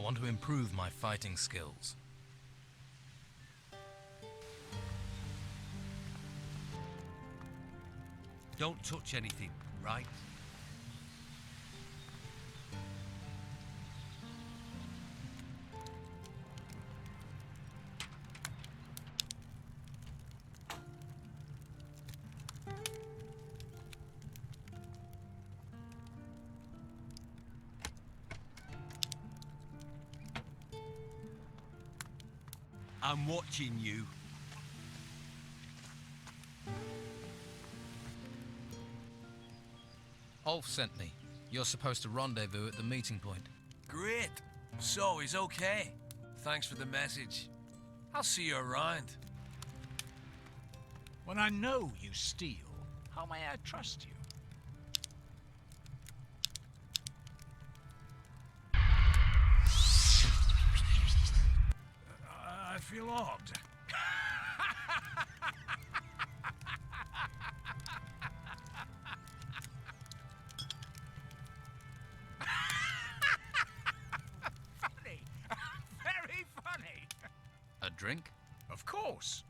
want to improve my fighting skills. Don't touch anything, right? I'm watching you. Ulf sent me. You're supposed to rendezvous at the meeting point. Great. So he's okay. Thanks for the message. I'll see you around. When I know you steal, how may I trust you? I feel odd. Funny. Very funny. A drink? Of course.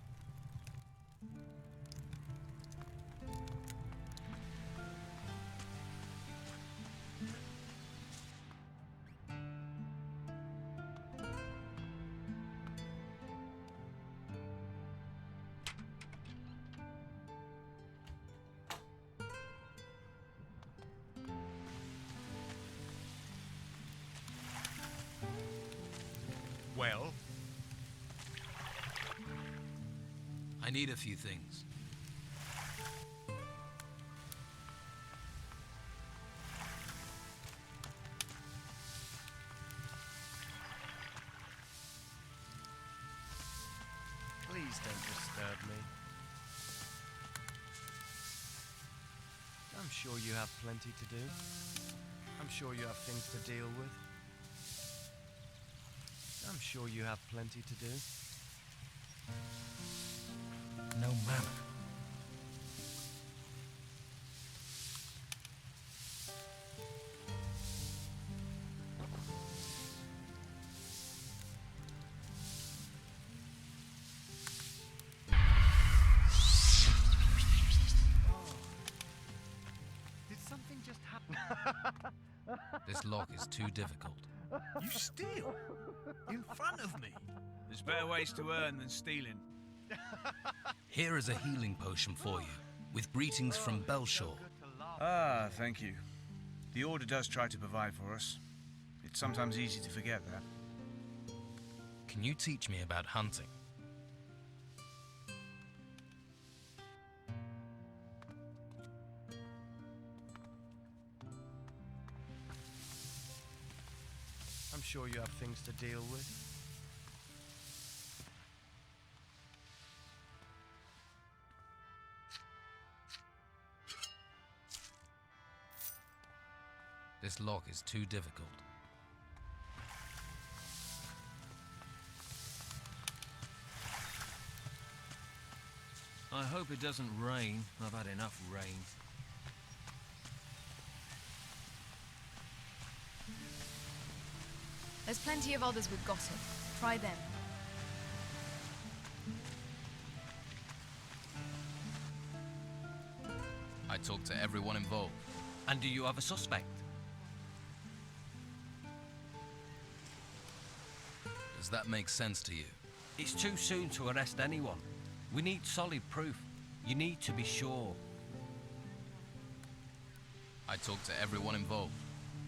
Well? I need a few things. Please don't disturb me. I'm sure you have plenty to do. I'm sure you have things to deal with. I'm sure you have plenty to do. No manner. Did something just happen? This lock is too difficult. You steal? In front of me? There's better ways to earn than stealing. Here is a healing potion for you, with greetings from Belshaw. Ah, thank you. The Order does try to provide for us. It's sometimes easy to forget that. Can you teach me about hunting? I'm sure you have things to deal with. This lock is too difficult. I hope it doesn't rain. I've had enough rain. There's plenty of others with gossip. Try them. I talked to everyone involved. And do you have a suspect? Does that make sense to you? It's too soon to arrest anyone. We need solid proof. You need to be sure. I talked to everyone involved.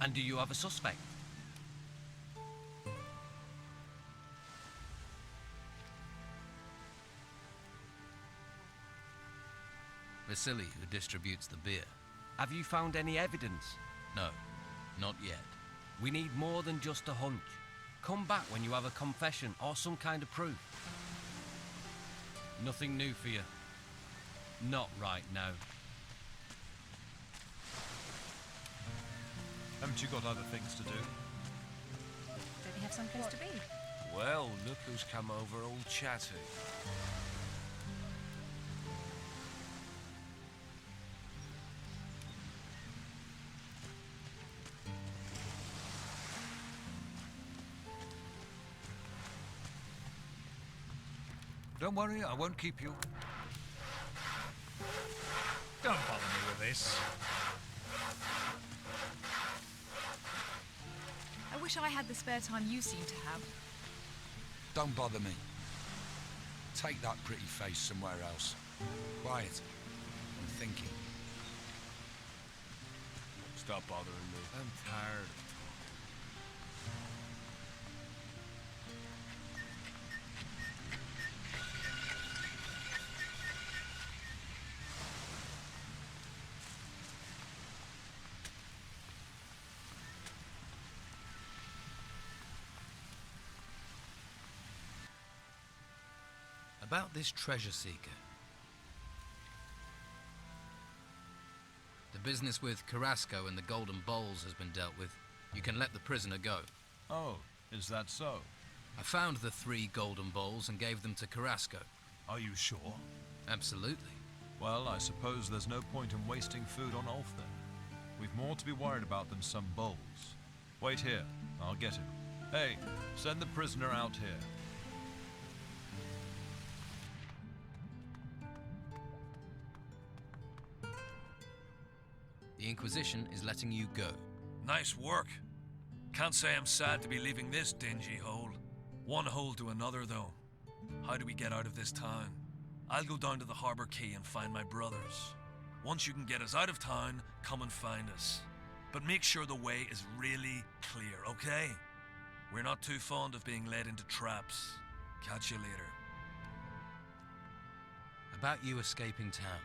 And do you have a suspect? Vasily, who distributes the beer. Have you found any evidence? No, not yet. We need more than just a hunch. Come back when you have a confession or some kind of proof. Nothing new for you. Not right now. Haven't you got other things to do? Don't you have some place to be? Well, look who's come over all chatty. Don't worry, I won't keep you. Don't bother me with this. I wish I had the spare time you seem to have. Don't bother me. Take that pretty face somewhere else. Quiet. I'm thinking. Stop bothering me. I'm tired. About this treasure seeker. The business with Carrasco and the golden bowls has been dealt with. You can let the prisoner go. Oh, is that so? I found the 3 golden bowls and gave them to Carrasco. Are you sure? Absolutely. Well, I suppose there's no point in wasting food on Ulf then. We've more to be worried about than some bowls. Wait here, I'll get him. Hey, send the prisoner out here. The Inquisition is letting you go. Nice work. Can't say I'm sad to be leaving this dingy hole. One hole to another, though. How do we get out of this town? I'll go down to the harbour quay and find my brothers. Once you can get us out of town, come and find us. But make sure the way is really clear, okay? We're not too fond of being led into traps. Catch you later. About you escaping town.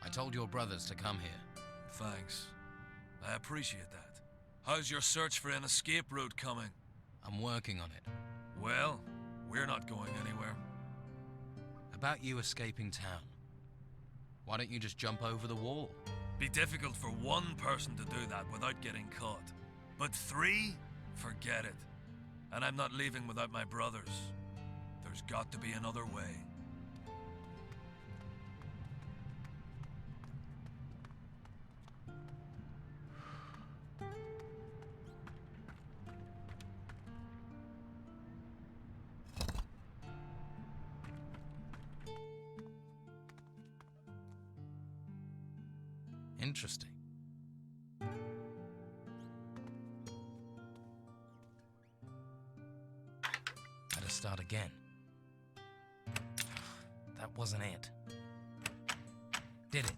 I told your brothers to come here. Thanks. I appreciate that. How's your search for an escape route coming? I'm working on it. Well, we're not going anywhere. About you escaping town. Why don't you just jump over the wall? Be difficult for one person to do that without getting caught. But 3? Forget it. And I'm not leaving without my brothers. There's got to be another way. Interesting. Better start again. That wasn't it. Did it?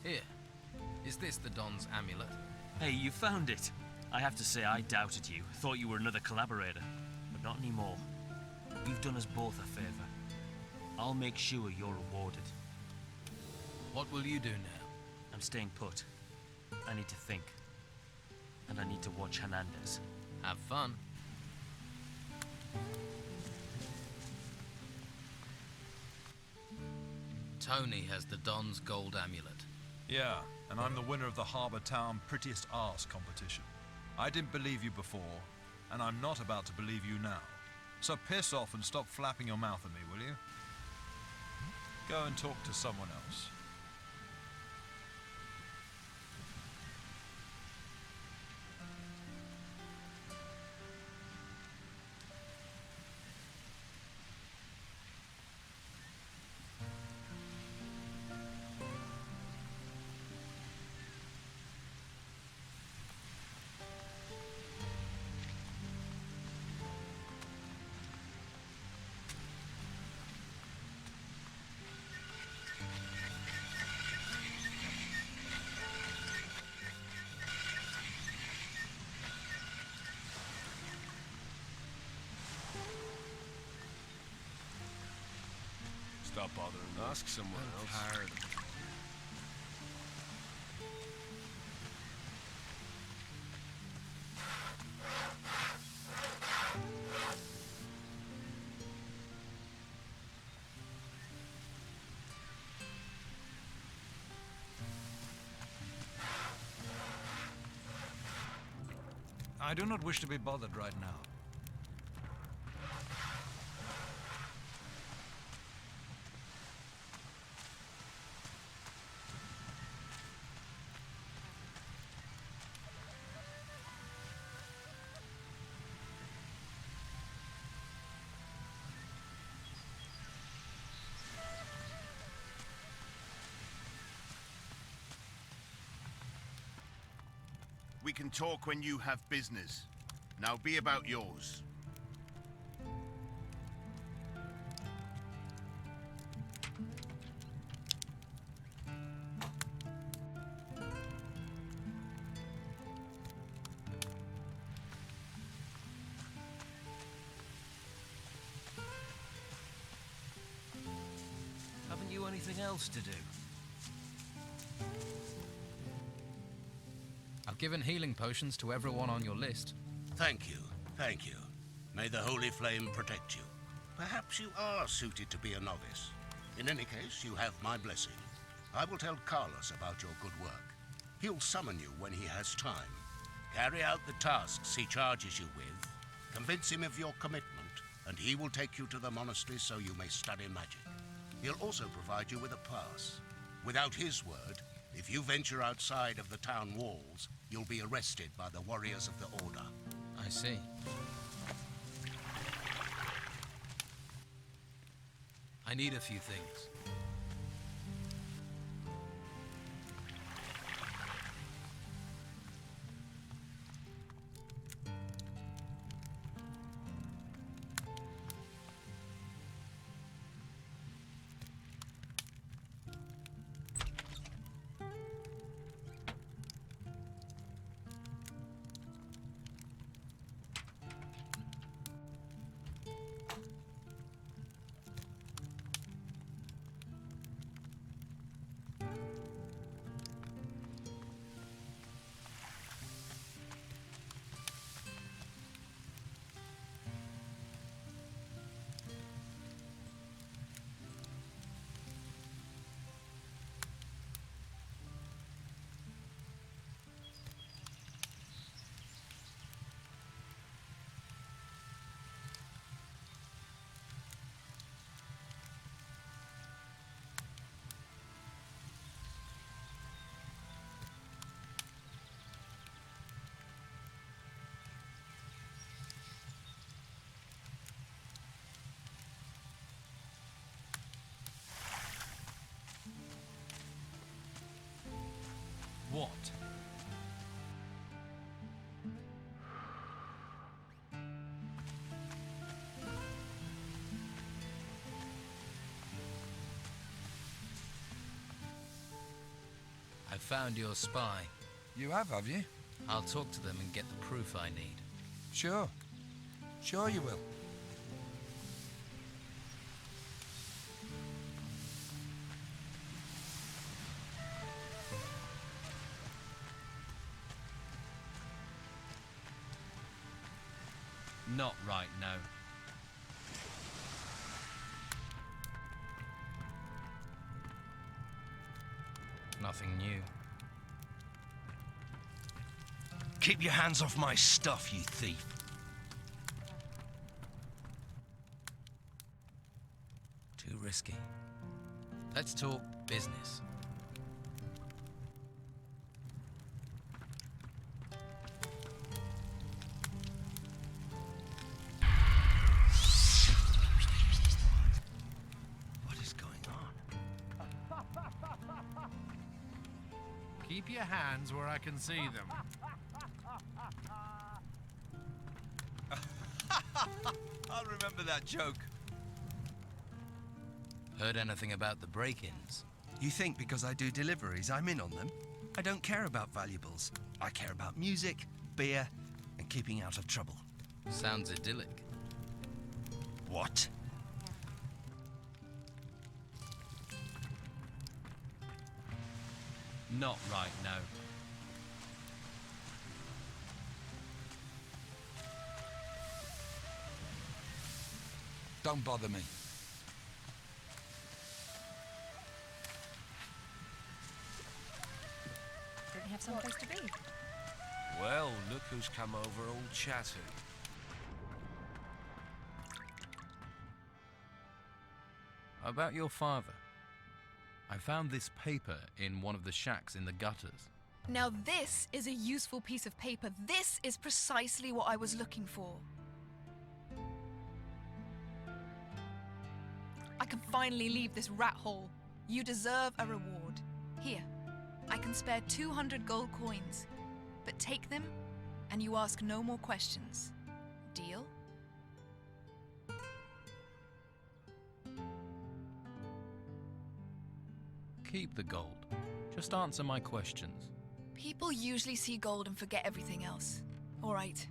Here. Is this the Don's amulet? Hey, you found it. I have to say I doubted you. Thought you were another collaborator. But not anymore. You've done us both a favor. I'll make sure you're rewarded. What will you do now? I'm staying put. I need to think. And I need to watch Hernandez. Have fun. Tony has the Don's gold amulet. Yeah, and I'm the winner of the Harbour Town Prettiest Arse competition. I didn't believe you before, and I'm not about to believe you now. So piss off and stop flapping your mouth at me, will you? Go and talk to someone else. Stop bothering me. Ask someone else. Tired. I do not wish to be bothered right now. We can talk when you have business. Now be about yours. Haven't you anything else to do? I've given healing potions to everyone on your list. Thank you, thank you. May the Holy Flame protect you. Perhaps you are suited to be a novice. In any case, you have my blessing. I will tell Carlos about your good work. He'll summon you when he has time. Carry out the tasks he charges you with. Convince him of your commitment, and he will take you to the monastery so you may study magic. He'll also provide you with a pass. Without his word, if you venture outside of the town walls, you'll be arrested by the warriors of the Order. I see. I need a few things. What? I found your spy. You have you? I'll talk to them and get the proof I need. Sure. Sure you will. Not right now. Nothing new. Keep your hands off my stuff, you thief. Too risky. Let's talk business. What is going on? Keep your hands where I can see them. I'll remember that joke. Heard anything about the break-ins? You think because I do deliveries, I'm in on them? I don't care about valuables. I care about music, beer, and keeping out of trouble. Sounds idyllic. What? Not right now. Don't bother me. Don't you have someplace to be? Well, look who's come over all chatting. About your father. I found this paper in one of the shacks in the gutters. Now this is a useful piece of paper. This is precisely what I was looking for. I can finally leave this rat hole. You deserve a reward. Here, I can spare 200 gold coins. But take them, and you ask no more questions. Deal? Keep the gold. Just answer my questions. People usually see gold and forget everything else. All right.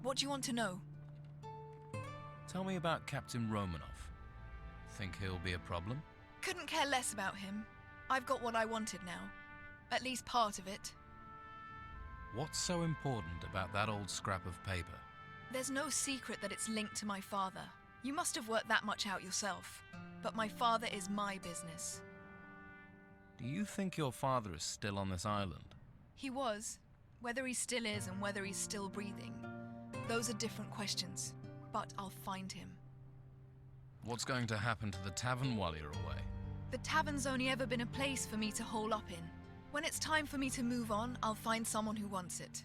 What do you want to know? Tell me about Captain Romanoff. Think he'll be a problem? Couldn't care less about him. I've got what I wanted now. At least part of it. What's so important about that old scrap of paper? There's no secret that it's linked to my father. You must have worked that much out yourself. But my father is my business. Do you think your father is still on this island? He was. Whether he still is and whether he's still breathing, those are different questions. But I'll find him. What's going to happen to the tavern while you're away? The tavern's only ever been a place for me to hole up in. When it's time for me to move on, I'll find someone who wants it.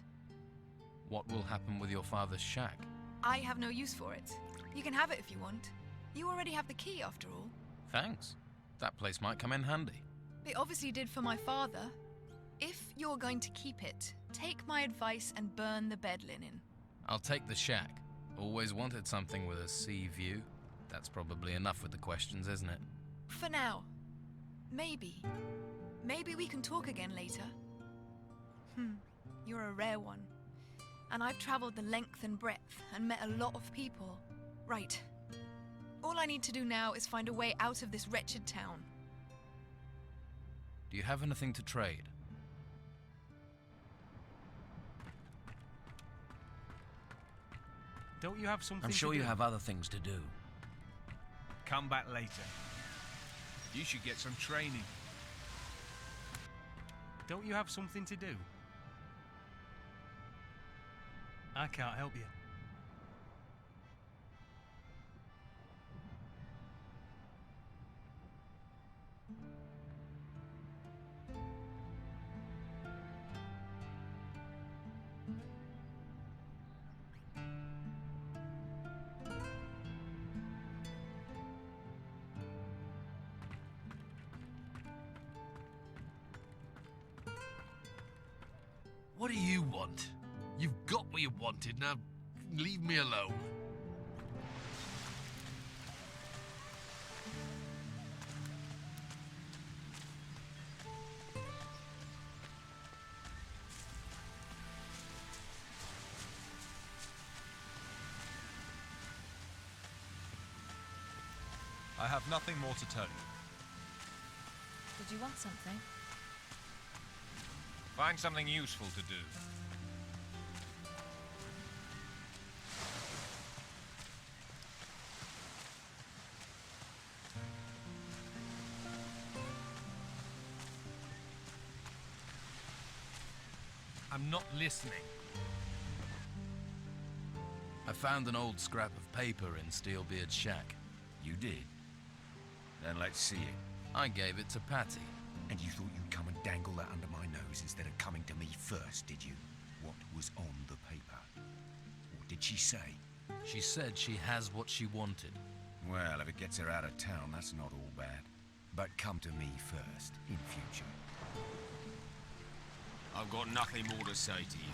What will happen with your father's shack? I have no use for it. You can have it if you want. You already have the key, after all. Thanks. That place might come in handy. It obviously did for my father. If you're going to keep it, take my advice and burn the bed linen. I'll take the shack. Always wanted something with a sea view. That's probably enough with the questions, isn't it? For now. Maybe. Maybe we can talk again later. You're a rare one. And I've traveled the length and breadth and met a lot of people. Right. All I need to do now is find a way out of this wretched town. Do you have anything to trade? Don't you have something I'm sure to you do? have other things to do. Come back later. You should get some training. Don't you have something to do? I can't help you. What do you want? You've got what you wanted, now leave me alone. I have nothing more to tell you. Did you want something? Find something useful to do. I'm not listening. I found an old scrap of paper in Steelbeard's shack. You did? Then let's see it. I gave it to Patty. And you thought you'd come and dangle that under my nose instead of coming to me first, did you? What was on the paper? What did she say? She said she has what she wanted. Well, if it gets her out of town, that's not all bad. But come to me first, in future. I've got nothing more to say to you.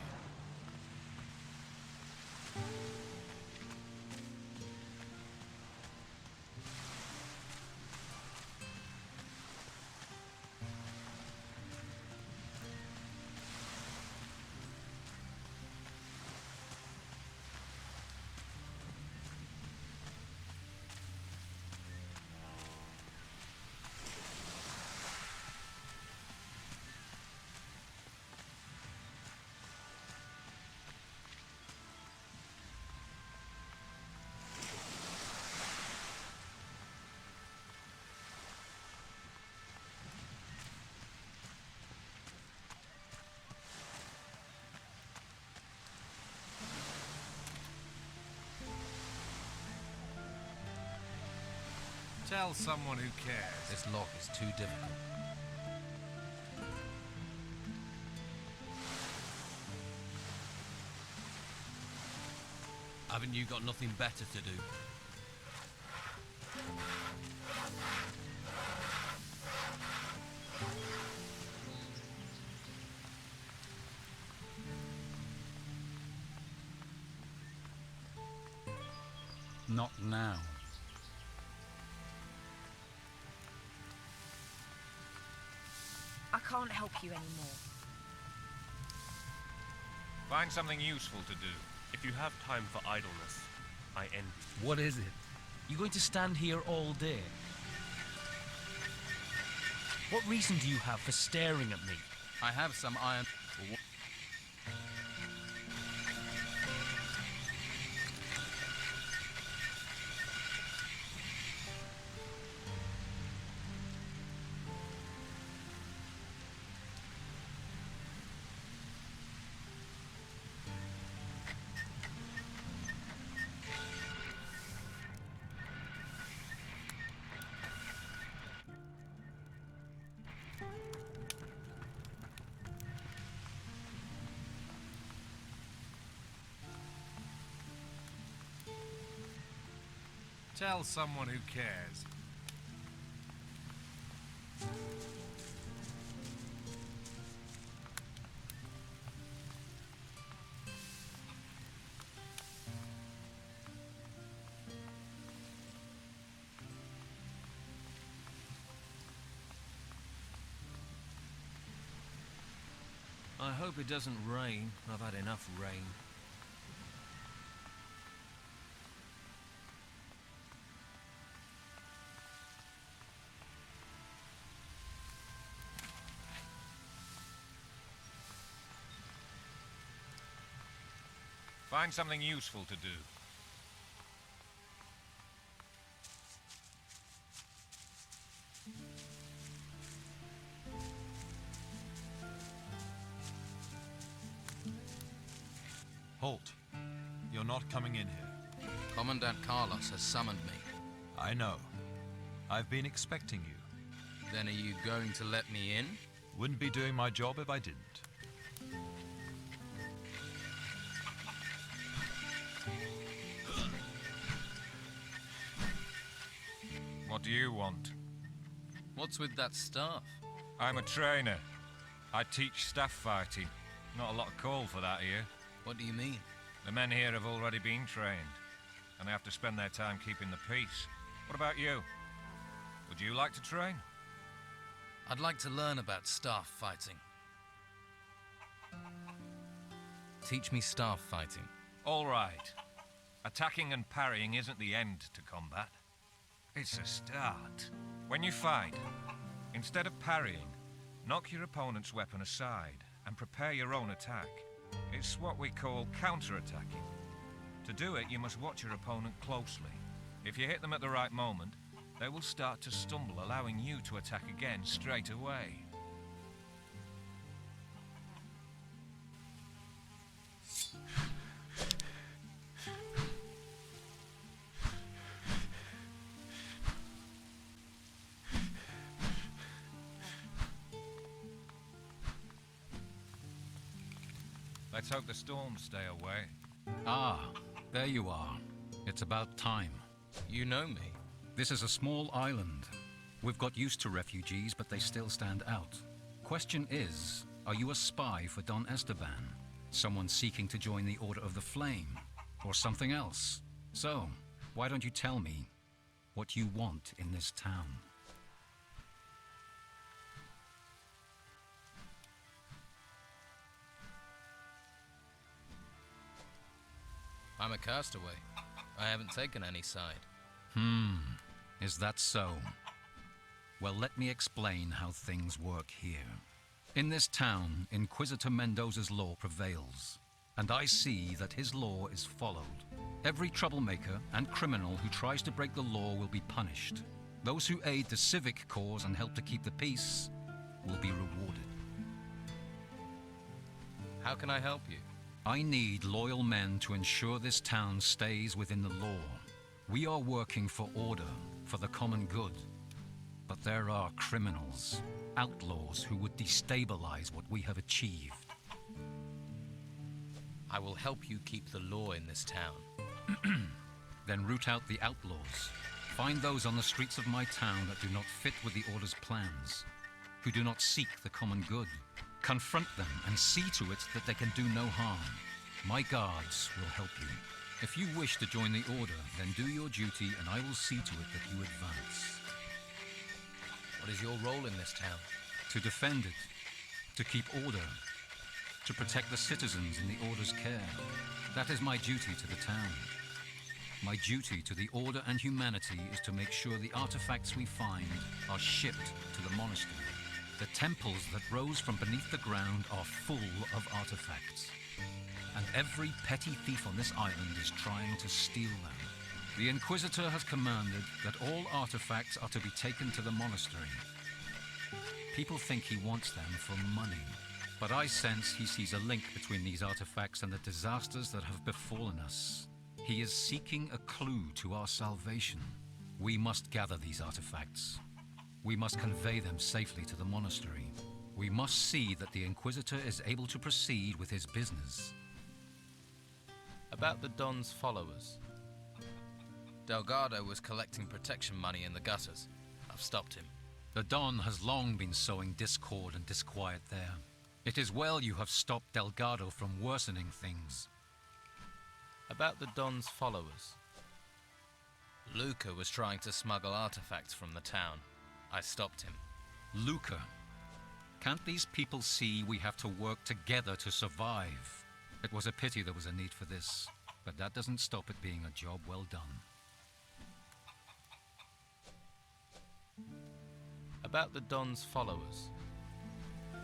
Tell someone who cares. This lock is too difficult. Haven't you got nothing better to do? Not now. I can't help you anymore. Find something useful to do. If you have time for idleness, I envy you. What is it? You going to stand here all day? What reason do you have for staring at me? I have some iron. Tell someone who cares. I hope it doesn't rain. I've had enough rain. Find something useful to do. Halt. You're not coming in here. Commandant Carlos has summoned me. I know. I've been expecting you. Then are you going to let me in? Wouldn't be doing my job if I didn't. What do you want? What's with that staff? I'm a trainer. I teach staff fighting. Not a lot of call for that here. What do you mean? The men here have already been trained, and they have to spend their time keeping the peace. What about you? Would you like to train? I'd like to learn about staff fighting. Teach me staff fighting. All right. Attacking and parrying isn't the end to combat. It's a start. When you fight, instead of parrying, knock your opponent's weapon aside and prepare your own attack. It's what we call counter-attacking. To do it, you must watch your opponent closely. If you hit them at the right moment, they will start to stumble, allowing you to attack again straight away. Let's hope the storms stay away. Ah, there you are. It's about time. You know me. This is a small island. We've got used to refugees, but they still stand out. Question is, are you a spy for Don Esteban? Someone seeking to join the Order of the Flame? Or something else? So, why don't you tell me what you want in this town? I'm a castaway. I haven't taken any side. Is that so? Well, let me explain how things work here. In this town, Inquisitor Mendoza's law prevails, and I see that his law is followed. Every troublemaker and criminal who tries to break the law will be punished. Those who aid the civic cause and help to keep the peace will be rewarded. How can I help you? I need loyal men to ensure this town stays within the law. We are working for order, for the common good. But there are criminals, outlaws who would destabilize what we have achieved. I will help you keep the law in this town. Then root out the outlaws. Find those on the streets of my town that do not fit with the Order's plans, who do not seek the common good. Confront them and see to it that they can do no harm. My guards will help you. If you wish to join the Order, then do your duty and I will see to it that you advance. What is your role in this town? To defend it, to keep order, to protect the citizens in the Order's care. That is my duty to the town. My duty to the Order and humanity is to make sure the artifacts we find are shipped to the monastery. The temples that rose from beneath the ground are full of artifacts. And every petty thief on this island is trying to steal them. The Inquisitor has commanded that all artifacts are to be taken to the monastery. People think he wants them for money, but I sense he sees a link between these artifacts and the disasters that have befallen us. He is seeking a clue to our salvation. We must gather these artifacts. We must convey them safely to the monastery. We must see that the Inquisitor is able to proceed with his business. About the Don's followers. Delgado was collecting protection money in the gutters. I've stopped him. The Don has long been sowing discord and disquiet there. It is well you have stopped Delgado from worsening things. About the Don's followers. Luca was trying to smuggle artifacts from the town. I stopped him. Luca. Can't these people see we have to work together to survive? It was a pity there was a need for this, but that doesn't stop it being a job well done. About the Don's followers.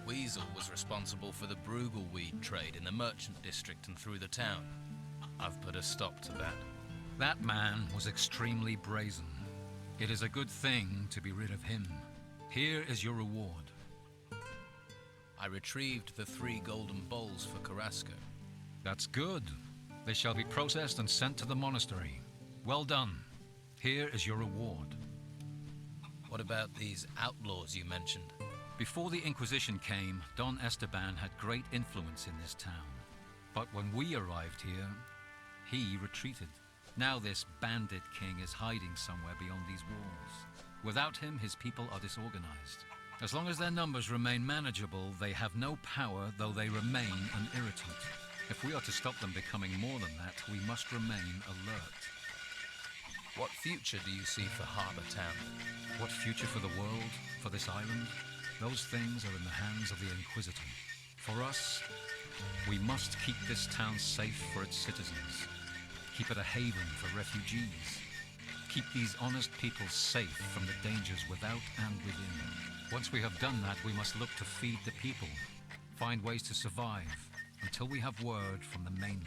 Weasel was responsible for the Brugal weed trade in the merchant district and through the town. I've put a stop to that. That man was extremely brazen. It is a good thing to be rid of him. Here is your reward. I retrieved the 3 golden bowls for Carrasco. That's good. They shall be processed and sent to the monastery. Well done. Here is your reward. What about these outlaws you mentioned? Before the Inquisition came, Don Esteban had great influence in this town. But when we arrived here, he retreated. Now this bandit king is hiding somewhere beyond these walls. Without him, his people are disorganized. As long as their numbers remain manageable, they have no power, though they remain an irritant. If we are to stop them becoming more than that, we must remain alert. What future do you see for Harbour Town? What future for the world, for this island? Those things are in the hands of the Inquisitor. For us, we must keep this town safe for its citizens. Keep it a haven for refugees. Keep these honest people safe from the dangers without and within. Once we have done that, we must look to feed the people, find ways to survive, until we have word from the mainland.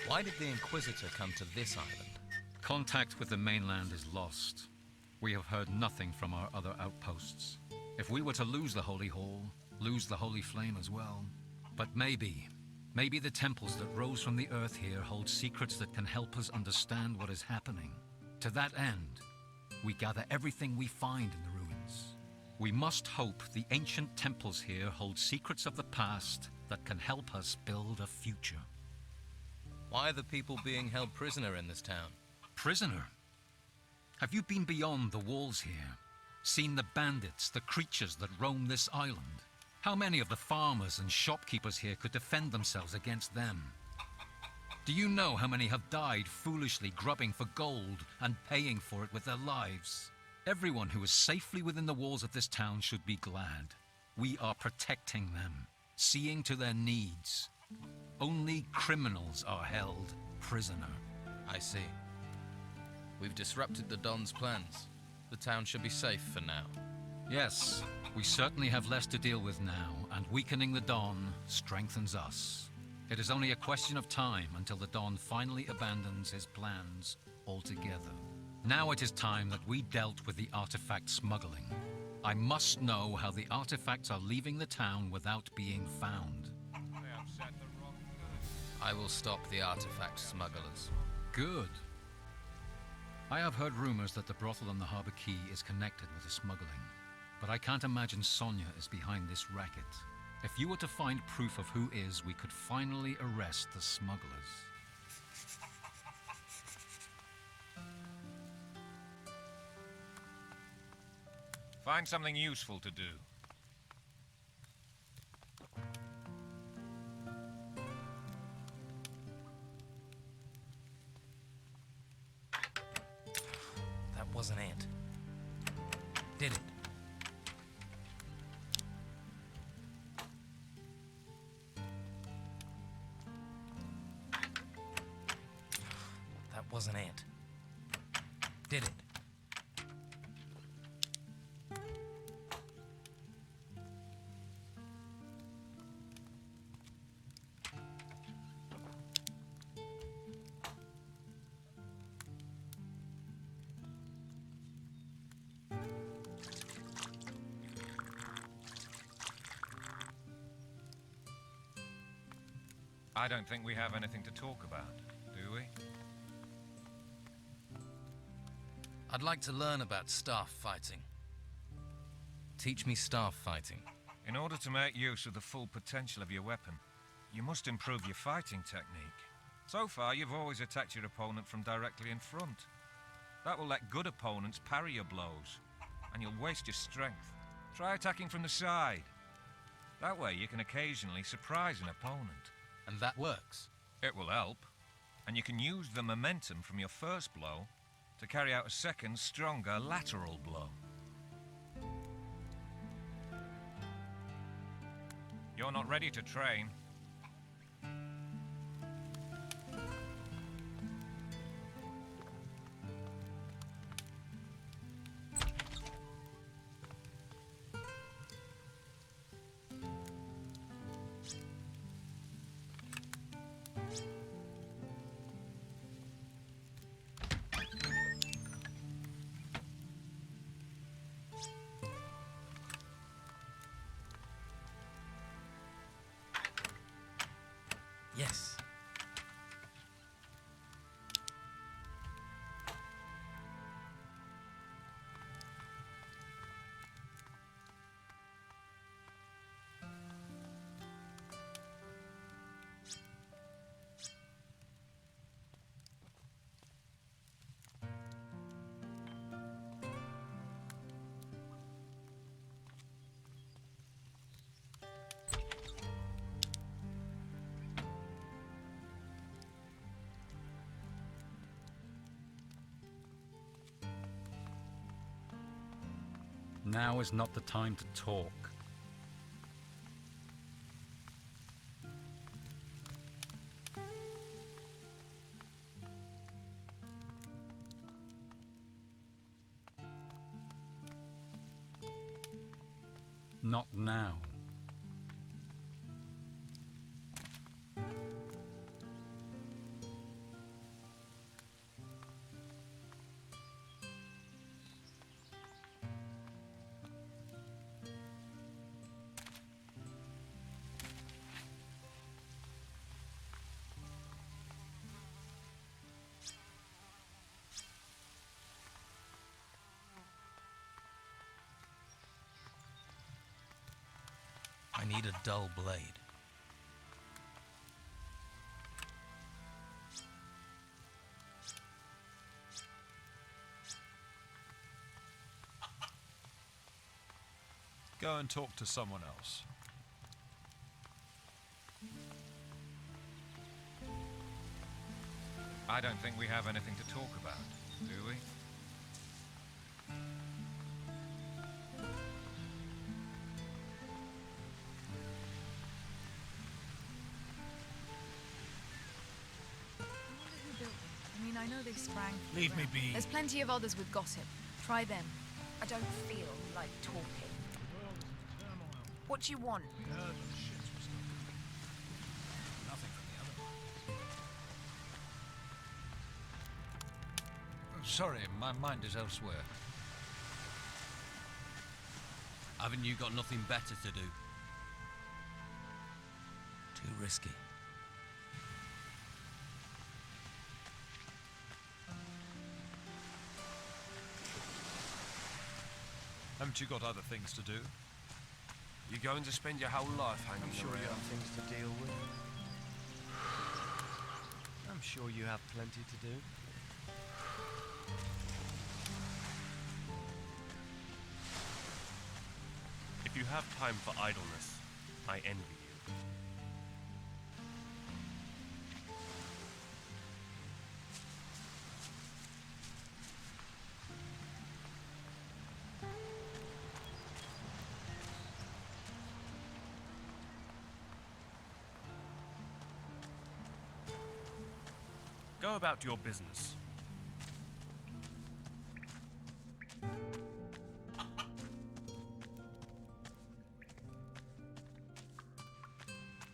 Why did the Inquisitor come to this island? Contact with the mainland is lost. We have heard nothing from our other outposts. If we were to lose the Holy Hall, lose the Holy Flame as well. But maybe the temples that rose from the earth here hold secrets that can help us understand what is happening. To that end, we gather everything we find in the ruins. We must hope the ancient temples here hold secrets of the past that can help us build a future. Why are the people being held prisoner in this town? Prisoner? Have you been beyond the walls here? Seen the bandits, the creatures that roam this island? How many of the farmers and shopkeepers here could defend themselves against them? Do you know how many have died foolishly grubbing for gold and paying for it with their lives? Everyone who is safely within the walls of this town should be glad. We are protecting them, seeing to their needs. Only criminals are held prisoner. I see. We've disrupted the Don's plans. The town should be safe for now. Yes, we certainly have less to deal with now, and weakening the Don strengthens us. It is only a question of time until the Don finally abandons his plans altogether. Now it is time that we dealt with the artifact smuggling. I must know how the artifacts are leaving the town without being found. I will stop the artifact smugglers. Good. I have heard rumors that the brothel on the Harbour Quay is connected with the smuggling, but I can't imagine Sonia is behind this racket. If you were to find proof of who is, we could finally arrest the smugglers. Find something useful to do. That was an ant. Did it? That was an ant. Did it? I don't think we have anything to talk about, do we? I'd like to learn about staff fighting. Teach me staff fighting. In order to make use of the full potential of your weapon, you must improve your fighting technique. So far, you've always attacked your opponent from directly in front. That will let good opponents parry your blows, and you'll waste your strength. Try attacking from the side. That way, you can occasionally surprise an opponent. And that works? It will help, and you can use the momentum from your first blow to carry out a second, stronger lateral blow. You're not ready to train. Yes. Now is not the time to talk. Not now. I need a dull blade. Go and talk to someone else. I don't think we have anything to talk about, do we? I mean, I know they sprang. Leave me be. There's plenty of others with gossip. Try them. I don't feel like talking. What do you want? Nothing from the other. Sorry, my mind is elsewhere. Haven't you got nothing better to do? Too risky. Haven't you got other things to do? You're going to spend your whole life hanging I'm sure around. you have things to deal with. I'm sure you have plenty to do. If you have time for idleness, I envy you. Go about your business.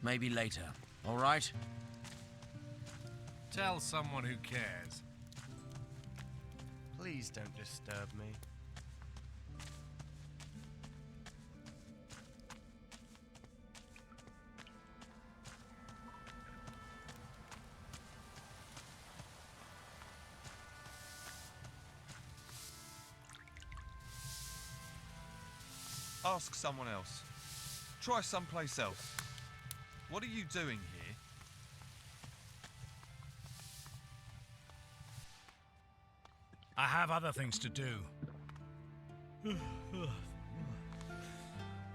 Maybe later, all right? Tell someone who cares. Please don't disturb me. Ask someone else. Try someplace else. What are you doing here? I have other things to do.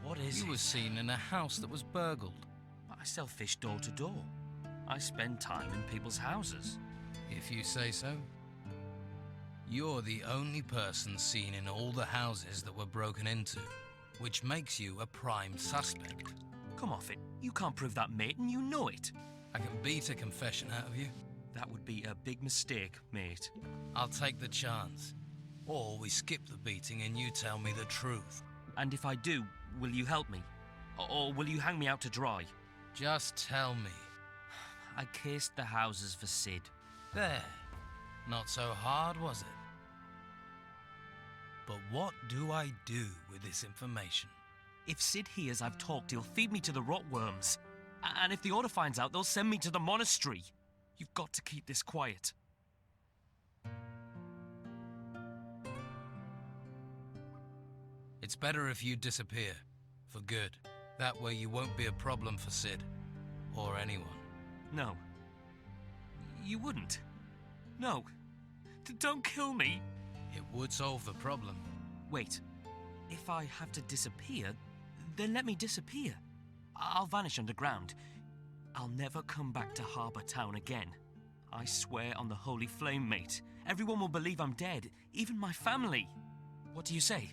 What is You it? were seen in a house that was burgled. I sell fish door to door. I spend time in people's houses. If you say so. You're the only person seen in all the houses that were broken into, which makes you a prime suspect. Come off it. You can't prove that, mate, and you know it. I can beat a confession out of you. That would be a big mistake, mate. I'll take the chance. Or we skip the beating and you tell me the truth. And if I do, will you help me? Or will you hang me out to dry? Just tell me. I cased the houses for Sid. There. Not so hard, was it? But what do I do with this information? If Sid hears I've talked, he'll feed me to the rotworms. And if the Order finds out, they'll send me to the monastery. You've got to keep this quiet. It's better if you disappear. For good. That way you won't be a problem for Sid. Or anyone. No. You wouldn't. No. Don't kill me. It would solve the problem. Wait. If I have to disappear, then let me disappear. I'll vanish underground. I'll never come back to Harbour Town again. I swear on the Holy Flame, mate. Everyone will believe I'm dead, even my family. What do you say?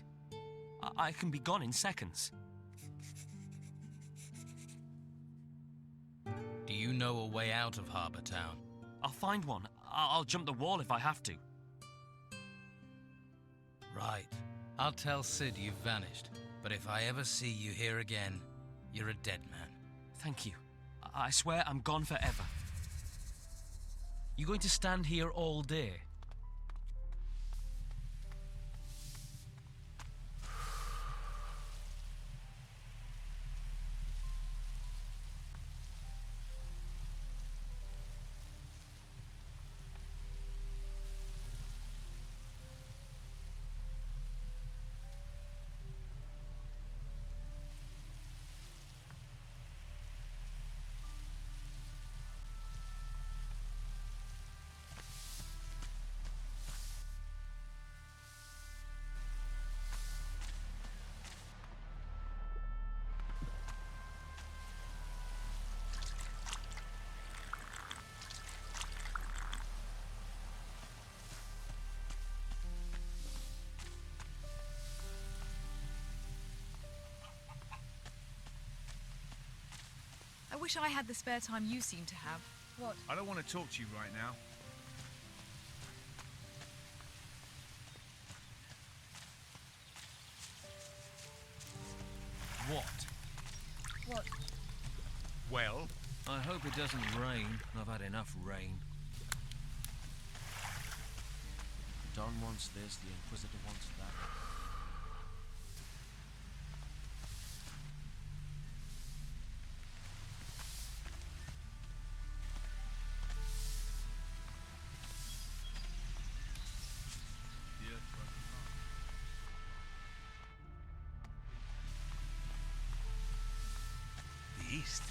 I can be gone in seconds. Do you know a way out of Harbour Town? I'll find one. I'll jump the wall if I have to. Right. I'll tell Sid you've vanished. But if I ever see you here again, you're a dead man. Thank you. I swear I'm gone forever. You going to stand here all day? I wish I had the spare time you seem to have. What? I don't want to talk to you right now. What? What? Well? I hope it doesn't rain. I've had enough rain. Don wants this, the Inquisitor wants that. east.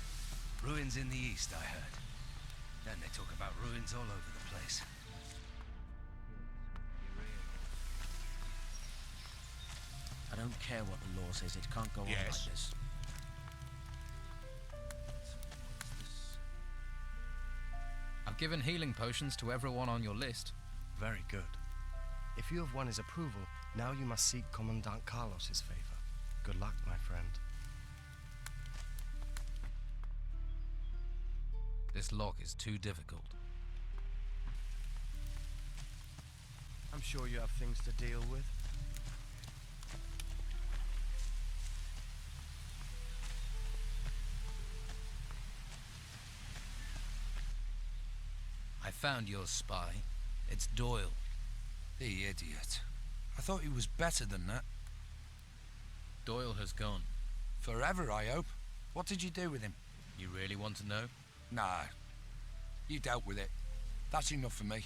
Ruins in the east, I heard. Then they talk about ruins all over the place. I don't care what the law says, it can't go on Yes. like this. I've given healing potions to everyone on your list. Very good. If you have won his approval, now you must seek Commandant Carlos's favor. Good luck, my friend. This lock is too difficult. I'm sure you have things to deal with. I found your spy. It's Doyle. The idiot. I thought he was better than that. Doyle has gone. Forever, I hope. What did you do with him? You really want to know? Nah. You dealt with it. That's enough for me.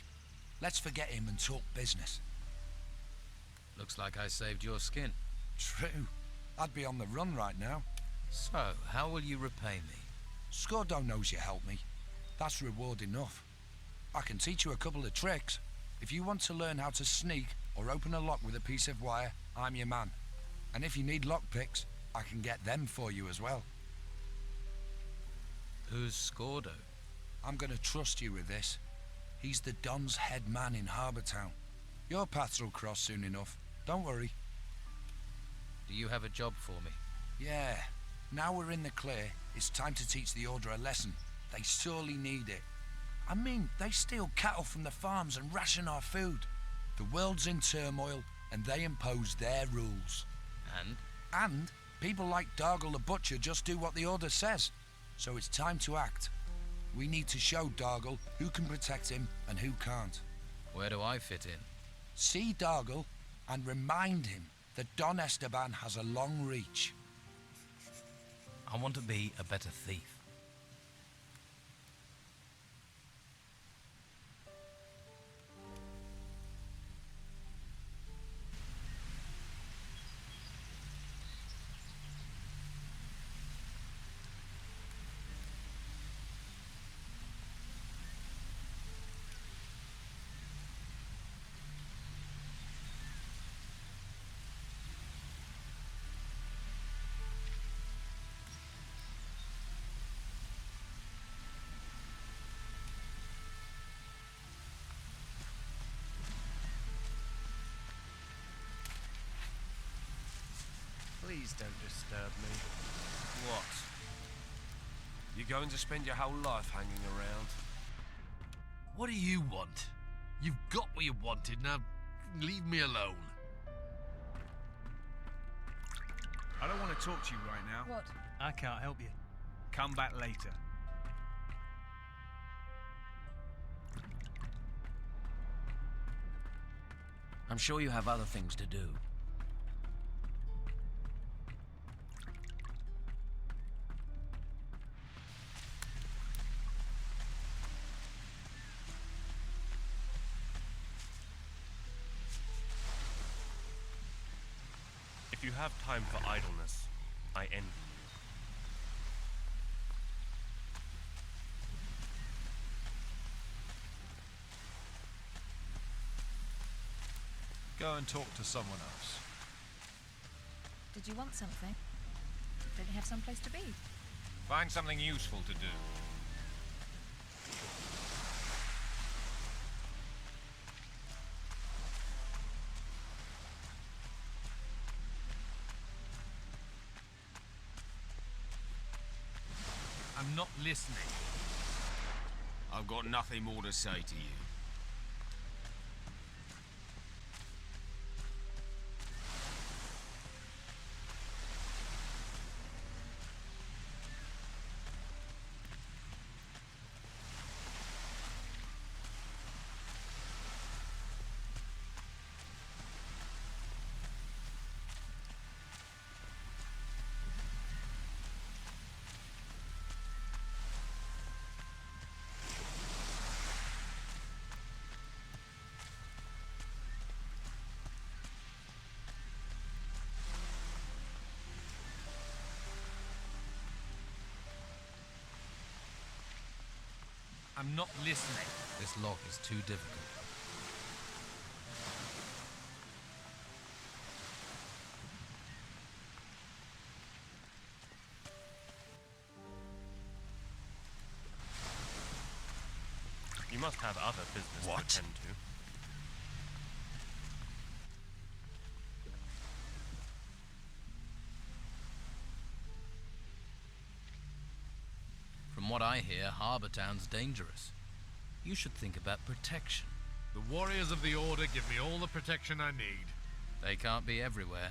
Let's forget him and talk business. Looks like I saved your skin. True. I'd be on the run right now. So, how will you repay me? Scordo knows you helped me. That's reward enough. I can teach you a couple of tricks. If you want to learn how to sneak or open a lock with a piece of wire, I'm your man. And if you need lockpicks, I can get them for you as well. Who's Scordo? I'm gonna trust you with this. He's the Don's head man in Harbour Town. Your paths will cross soon enough. Don't worry. Do you have a job for me? Yeah. Now we're in the clear, it's time to teach the Order a lesson. They sorely need it. I mean, they steal cattle from the farms and ration our food. The world's in turmoil, and they impose their rules. And people like Dargle the Butcher just do what the Order says. So it's time to act. We need to show Dargle who can protect him and who can't. Where do I fit in? See Dargle and remind him that Don Esteban has a long reach. I want to be a better thief. Please don't disturb me. What? You going to spend your whole life hanging around? What do you want? You've got what you wanted, now leave me alone. I don't want to talk to you right now. What? I can't help you. Come back later. I'm sure you have other things to do. If you have time for idleness, I envy you. Go and talk to someone else. Did you want something? Don't you have someplace to be? Find something useful to do. I'm not listening. I've got nothing more to say to you. I'm not listening. This lock is too difficult. You must have other business to attend to. From what I hear, Harbour Town's dangerous. You should think about protection. The warriors of the Order give me all the protection I need. They can't be everywhere.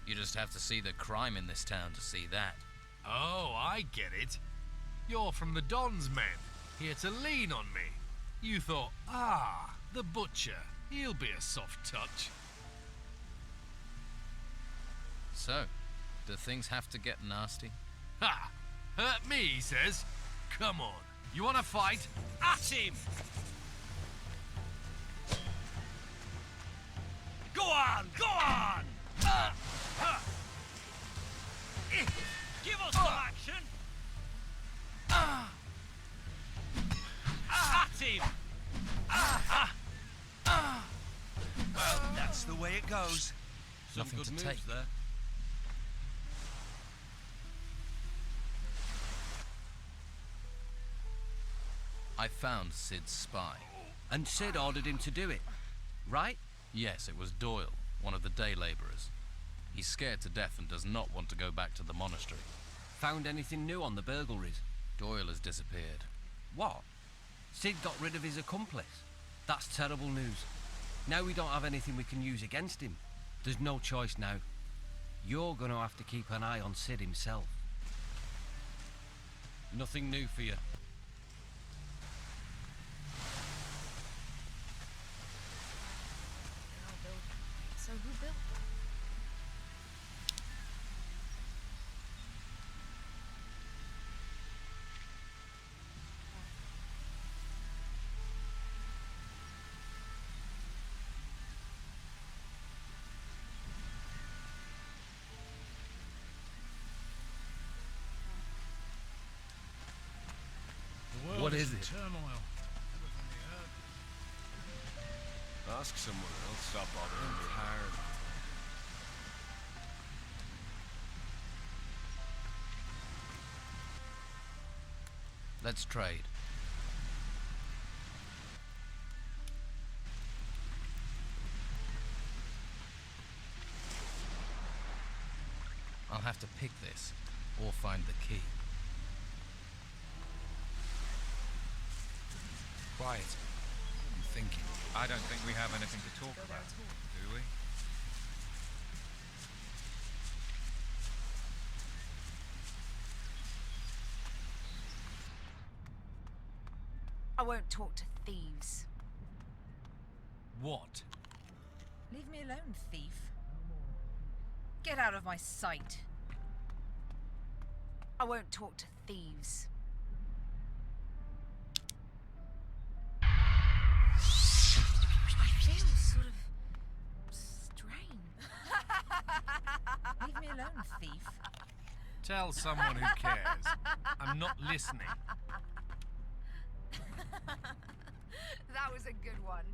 You just have to see the crime in this town to see that. Oh, I get it. You're from the Don's men, here to lean on me. You thought, the butcher, he'll be a soft touch. So, do things have to get nasty? Ha! Hurt me, he says. Come on, you want to fight? At him! Go on, go on! Give us some action! At him! Well, that's the way it goes. Nothing good to moves take. there. I found Sid's spy. And Sid ordered him to do it, right? Yes, it was Doyle, one of the day labourers. He's scared to death and does not want to go back to the monastery. Found anything new on the burglaries? Doyle has disappeared. What? Sid got rid of his accomplice. That's terrible news. Now we don't have anything we can use against him. There's no choice now. You're gonna have to keep an eye on Sid himself. Nothing new for you. So who built them? What is it? Turmoil. Ask someone else. Stop bothering me. Tired. Let's trade. I'll have to pick this, or find the key. Quiet. I'm thinking. I don't think we have anything to talk about, do we? I won't talk to thieves. What? Leave me alone, thief. Get out of my sight. I won't talk to thieves. I feel sort of strange. Leave me alone, thief. Tell someone who cares. I'm not listening. That was a good one.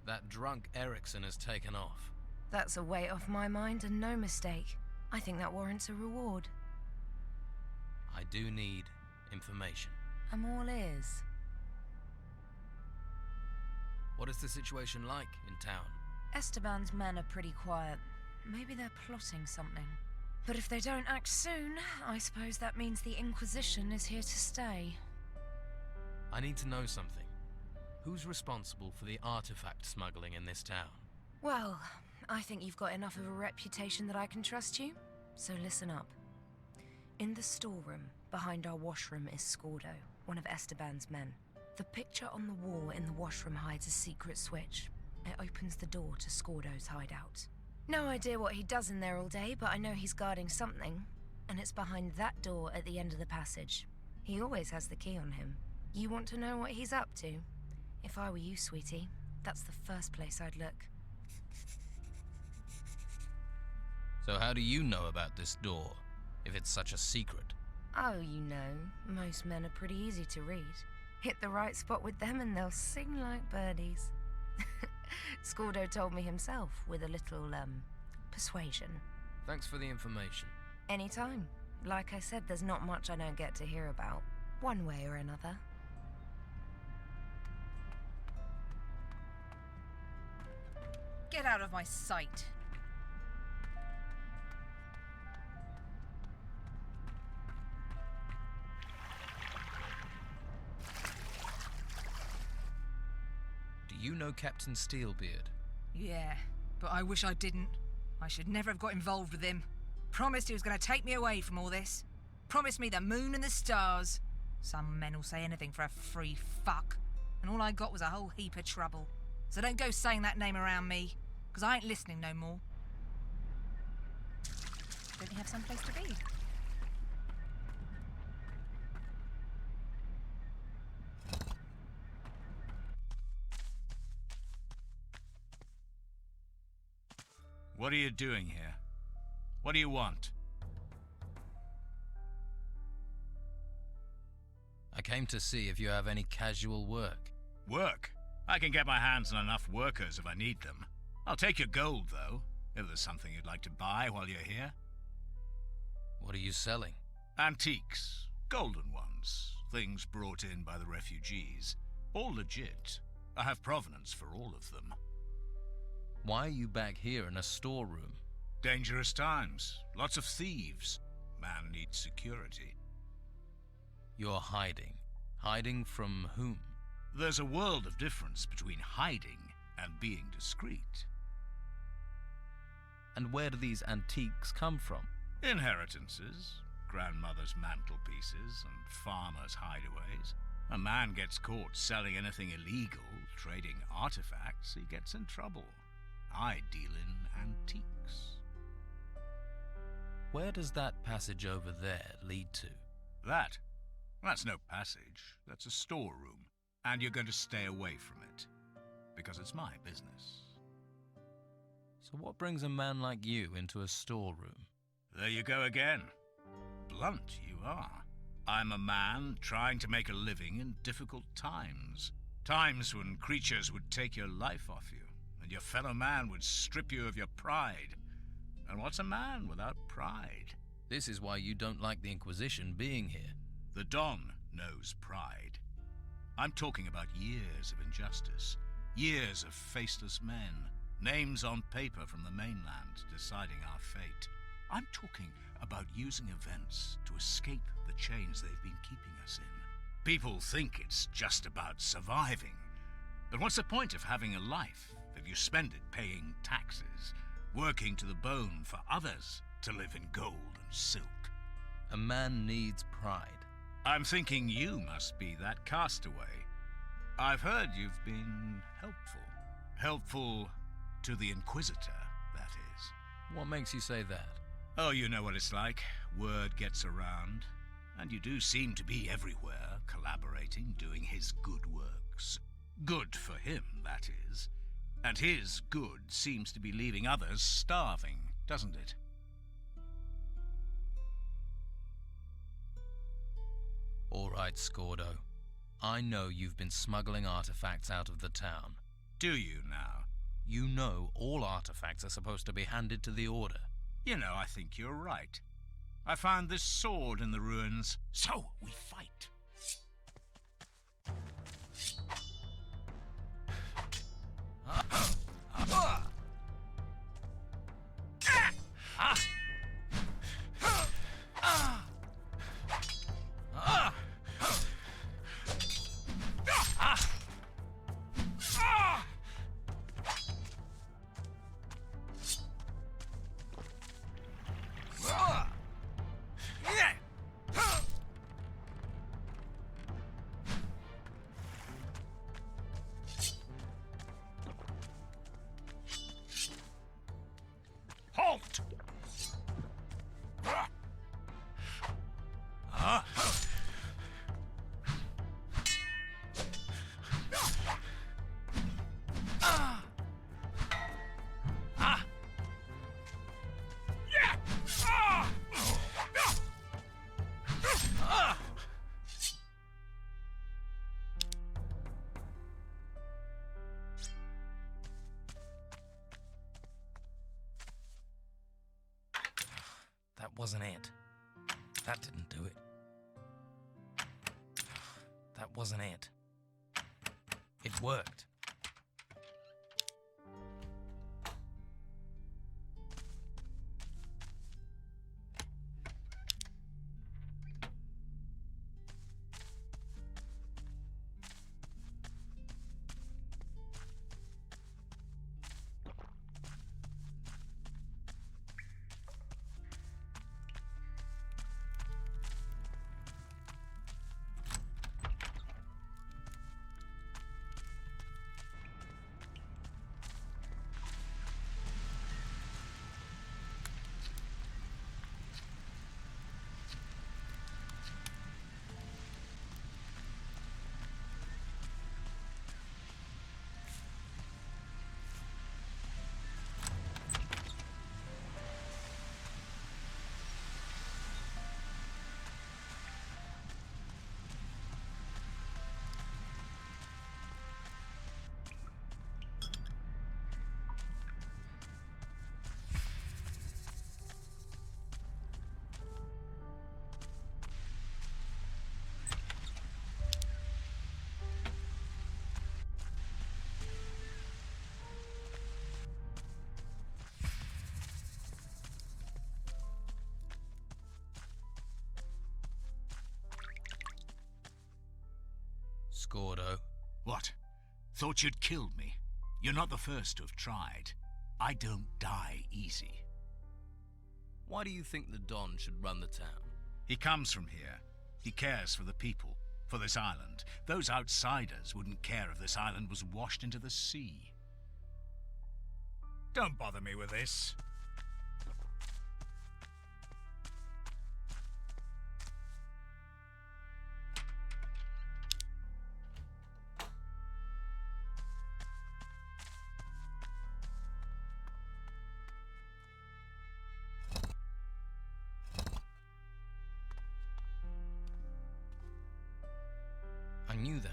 That drunk Erickson has taken off. That's a weight off my mind and no mistake. I think that warrants a reward. I do need information. I'm all ears. What is the situation like in town? Esteban's men are pretty quiet. Maybe they're plotting something. But if they don't act soon, I suppose that means the Inquisition is here to stay. I need to know something. Who's responsible for the artifact smuggling in this town? Well, I think you've got enough of a reputation that I can trust you. So listen up. In the storeroom, behind our washroom, is Scordo, one of Esteban's men. The picture on the wall in the washroom hides a secret switch. It opens the door to Scordo's hideout. No idea what he does in there all day, but I know he's guarding something. And it's behind that door at the end of the passage. He always has the key on him. You want to know what he's up to? If I were you, sweetie, that's the first place I'd look. So how do you know about this door, if it's such a secret? Oh, you know, most men are pretty easy to read. Hit the right spot with them and they'll sing like birdies. Scordo told me himself, with a little, persuasion. Thanks for the information. Anytime. Like I said, there's not much I don't get to hear about, one way or another. Get out of my sight. Do you know Captain Steelbeard? Yeah, but I wish I didn't. I should never have got involved with him. Promised he was going to take me away from all this. Promised me the moon and the stars. Some men will say anything for a free fuck. And all I got was a whole heap of trouble. So don't go saying that name around me, because I ain't listening no more. Don't you have some place to be? What are you doing here? What do you want? I came to see if you have any casual work. Work? I can get my hands on enough workers if I need them. I'll take your gold, though, if there's something you'd like to buy while you're here. What are you selling? Antiques. Golden ones. Things brought in by the refugees. All legit. I have provenance for all of them. Why are you back here in a storeroom? Dangerous times. Lots of thieves. Man needs security. You're hiding. Hiding from whom? There's a world of difference between hiding and being discreet. And where do these antiques come from? Inheritances, grandmother's mantelpieces, and farmers' hideaways. A man gets caught selling anything illegal, trading artifacts, he gets in trouble. I deal in antiques. Where does that passage over there lead to? That's no passage. That's a storeroom. And you're going to stay away from it. Because it's my business. So what brings a man like you into a storeroom? There you go again. Blunt you are. I'm a man trying to make a living in difficult times. Times when creatures would take your life off you, and your fellow man would strip you of your pride. And what's a man without pride? This is why you don't like the Inquisition being here. The Don knows pride. I'm talking about years of injustice, years of faceless men, names on paper from the mainland deciding our fate. I'm talking about using events to escape the chains they've been keeping us in. People think it's just about surviving. But what's the point of having a life if you spend it paying taxes, working to the bone for others to live in gold and silk? A man needs pride. I'm thinking you must be that castaway. I've heard you've been helpful. Helpful to the Inquisitor, that is. What makes you say that? Oh, you know what it's like. Word gets around. And you do seem to be everywhere, collaborating, doing his good works. Good for him, that is. And his good seems to be leaving others starving, doesn't it? All right, Scordo. I know you've been smuggling artifacts out of the town. Do you now? You know all artifacts are supposed to be handed to the Order. You know, I think you're right. I found this sword in the ruins, so we fight. wasn't it. That didn't do it. That wasn't it. It worked. Scordo. What? Thought you'd killed me? You're not the first to have tried. I don't die easy. Why do you think the Don should run the town? He comes from here. He cares for the people, for this island. Those outsiders wouldn't care if this island was washed into the sea. Don't bother me with this. I knew that.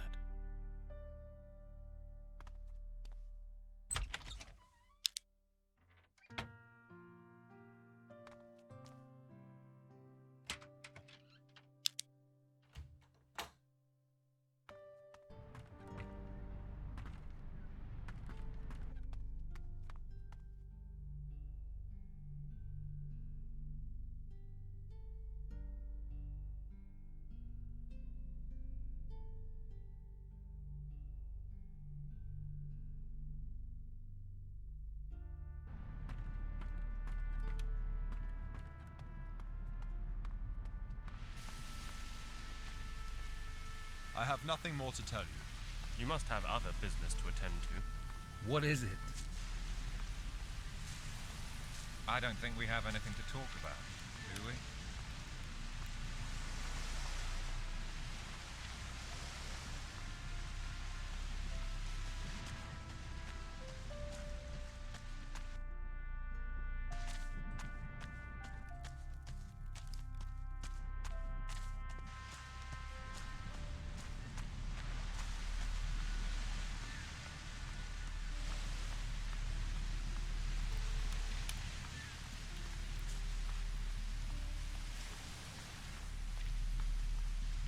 I have nothing more to tell you. You must have other business to attend to. What is it? I don't think we have anything to talk about, do we?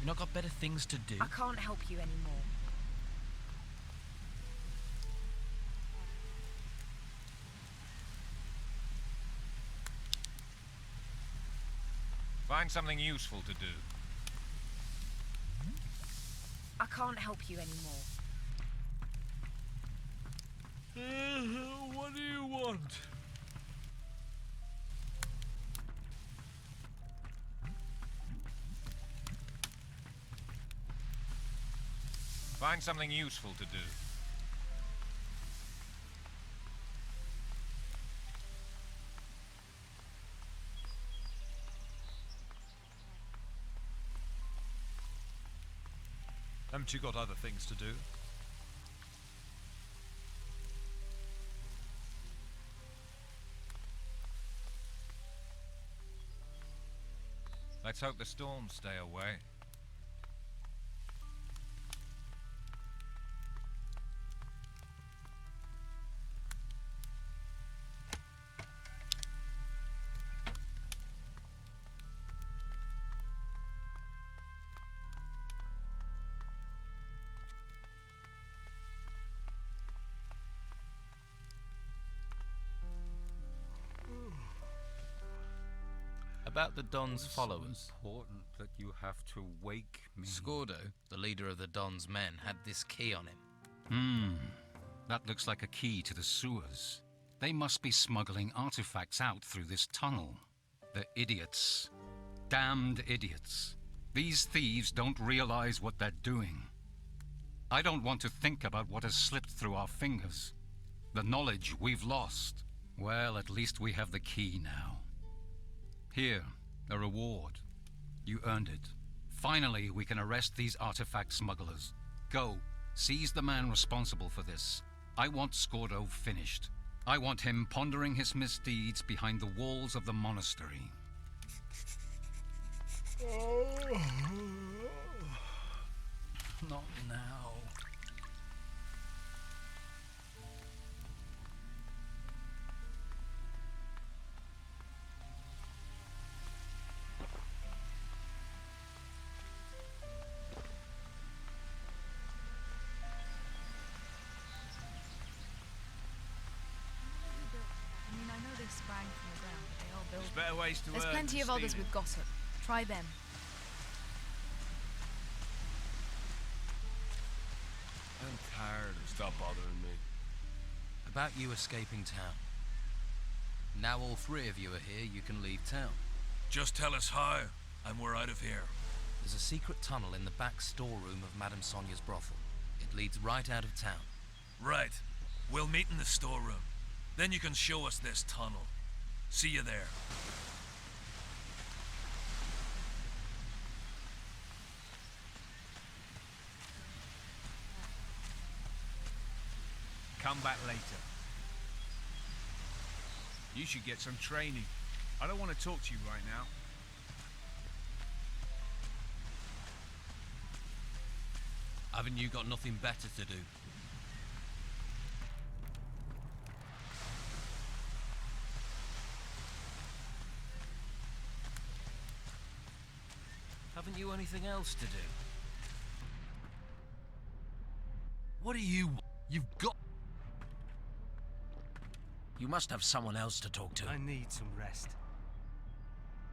You not got better things to do? I can't help you anymore. Find something useful to do. I can't help you anymore. What do you want? Find something useful to do. Haven't you got other things to do? Let's hope the storms stay away. About the Don's followers. Important that you have to wake me. Scordo, the leader of the Don's men, had this key on him. That looks like a key to the sewers. They must be smuggling artifacts out through this tunnel. The idiots. Damned idiots. These thieves don't realize what they're doing. I don't want to think about what has slipped through our fingers. The knowledge we've lost. Well, at least we have the key now. Here, a reward. You earned it. Finally, we can arrest these artifact smugglers. Go, seize the man responsible for this. I want Scordo finished. I want him pondering his misdeeds behind the walls of the monastery. Not now. I know they sprang from the ground, but they all built. There's better ways to There's earn plenty than of others stealing. with gossip. Try them. I'm tired. Stop bothering me. About you escaping town. Now all three of you are here, you can leave town. Just tell us how, and we're out of here. There's a secret tunnel in the back storeroom of Madame Sonia's brothel. It leads right out of town. Right. We'll meet in the storeroom. Then you can show us this tunnel. See you there. Come back later. You should get some training. I don't want to talk to you right now. Haven't you got nothing better to do? Haven't you anything else to do? What do you want? You've got... You must have someone else to talk to. I need some rest.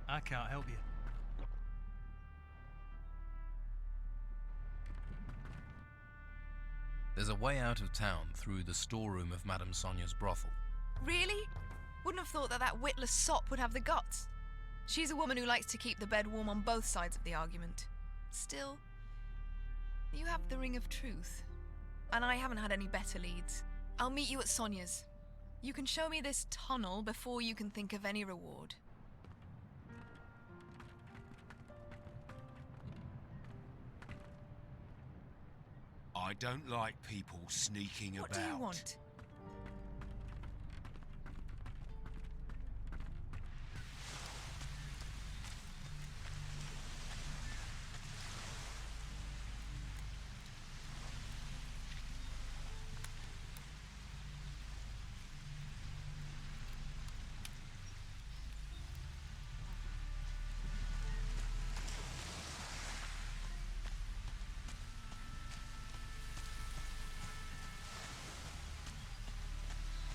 I can't help you. There's a way out of town through the storeroom of Madame Sonia's brothel. Really? Wouldn't have thought that that witless sop would have the guts. She's a woman who likes to keep the bed warm on both sides of the argument. Still, you have the ring of truth. And I haven't had any better leads. I'll meet you at Sonia's. You can show me this tunnel before you can think of any reward. I don't like people sneaking What about. do you want?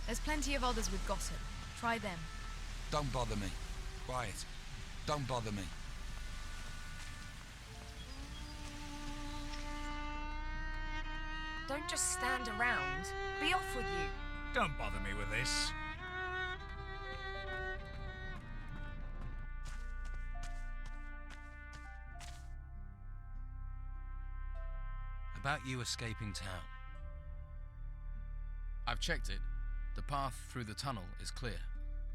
There's plenty of others with gossip. Try them. Don't bother me. Quiet. Don't bother me. Don't just stand around. Be off with you. Don't bother me with this. About you escaping town. I've checked it. The path through the tunnel is clear.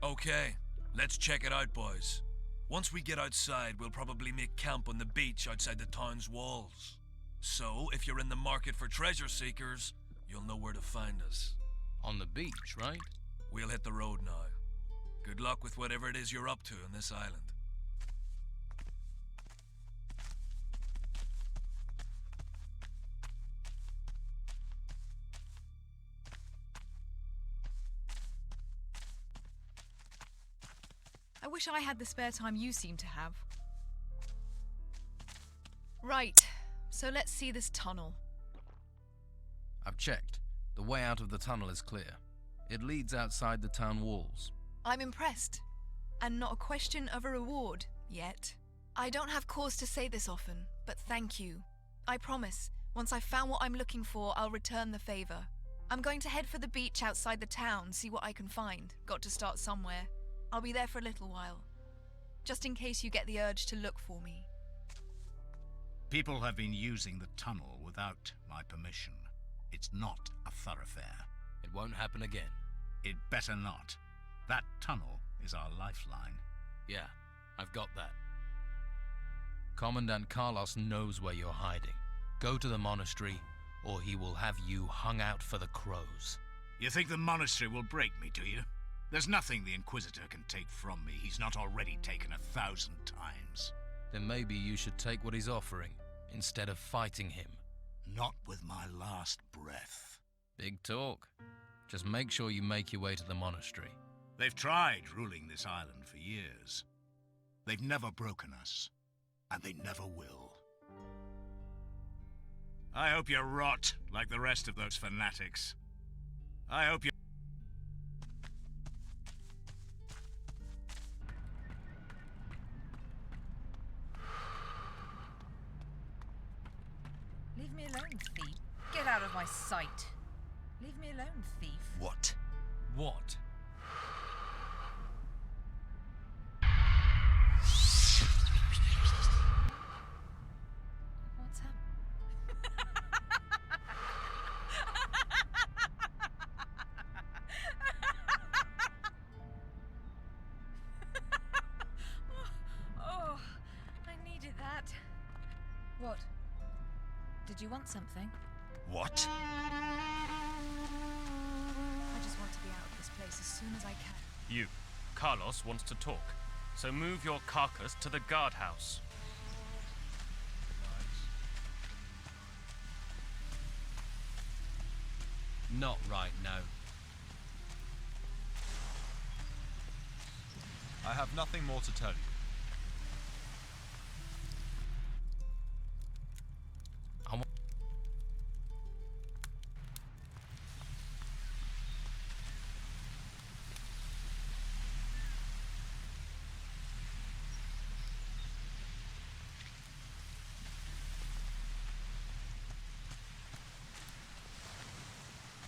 Okay, let's check it out, boys. Once we get outside, we'll probably make camp on the beach outside the town's walls. So, if you're in the market for treasure seekers, you'll know where to find us. On the beach, right? We'll hit the road now. Good luck with whatever it is you're up to on this island. I wish I had the spare time you seem to have. Right, so let's see this tunnel. I've checked. The way out of the tunnel is clear. It leads outside the town walls. I'm impressed. and not a question of a reward, yet. I don't have cause to say this often, but thank you. I promise, once I've found what I'm looking for, I'll return the favor. I'm going to head for the beach outside the town, see what I can find. Got to start somewhere. I'll be there for a little while. Just in case you get the urge to look for me. People have been using the tunnel without my permission. It's not a thoroughfare. It won't happen again. It better not. That tunnel is our lifeline. Yeah, I've got that. Commandant Carlos knows where you're hiding. Go to the monastery, or he will have you hung out for the crows. You think the monastery will break me, do you? There's nothing the Inquisitor can take from me he's not already taken 1,000 times. Then maybe you should take what he's offering, instead of fighting him. Not with my last breath. Big talk. Just make sure you make your way to the monastery. They've tried ruling this island for years. They've never broken us, and they never will. I hope you rot like the rest of those fanatics. I hope you... Leave me alone, thief. Get out of my sight. Leave me alone, thief. What? What? What's happened? Oh, I needed that. What? Did you want something? What? I just want to be out of this place as soon as I can. You. Carlos wants to talk. So move your carcass to the guardhouse. Not right now. I have nothing more to tell you.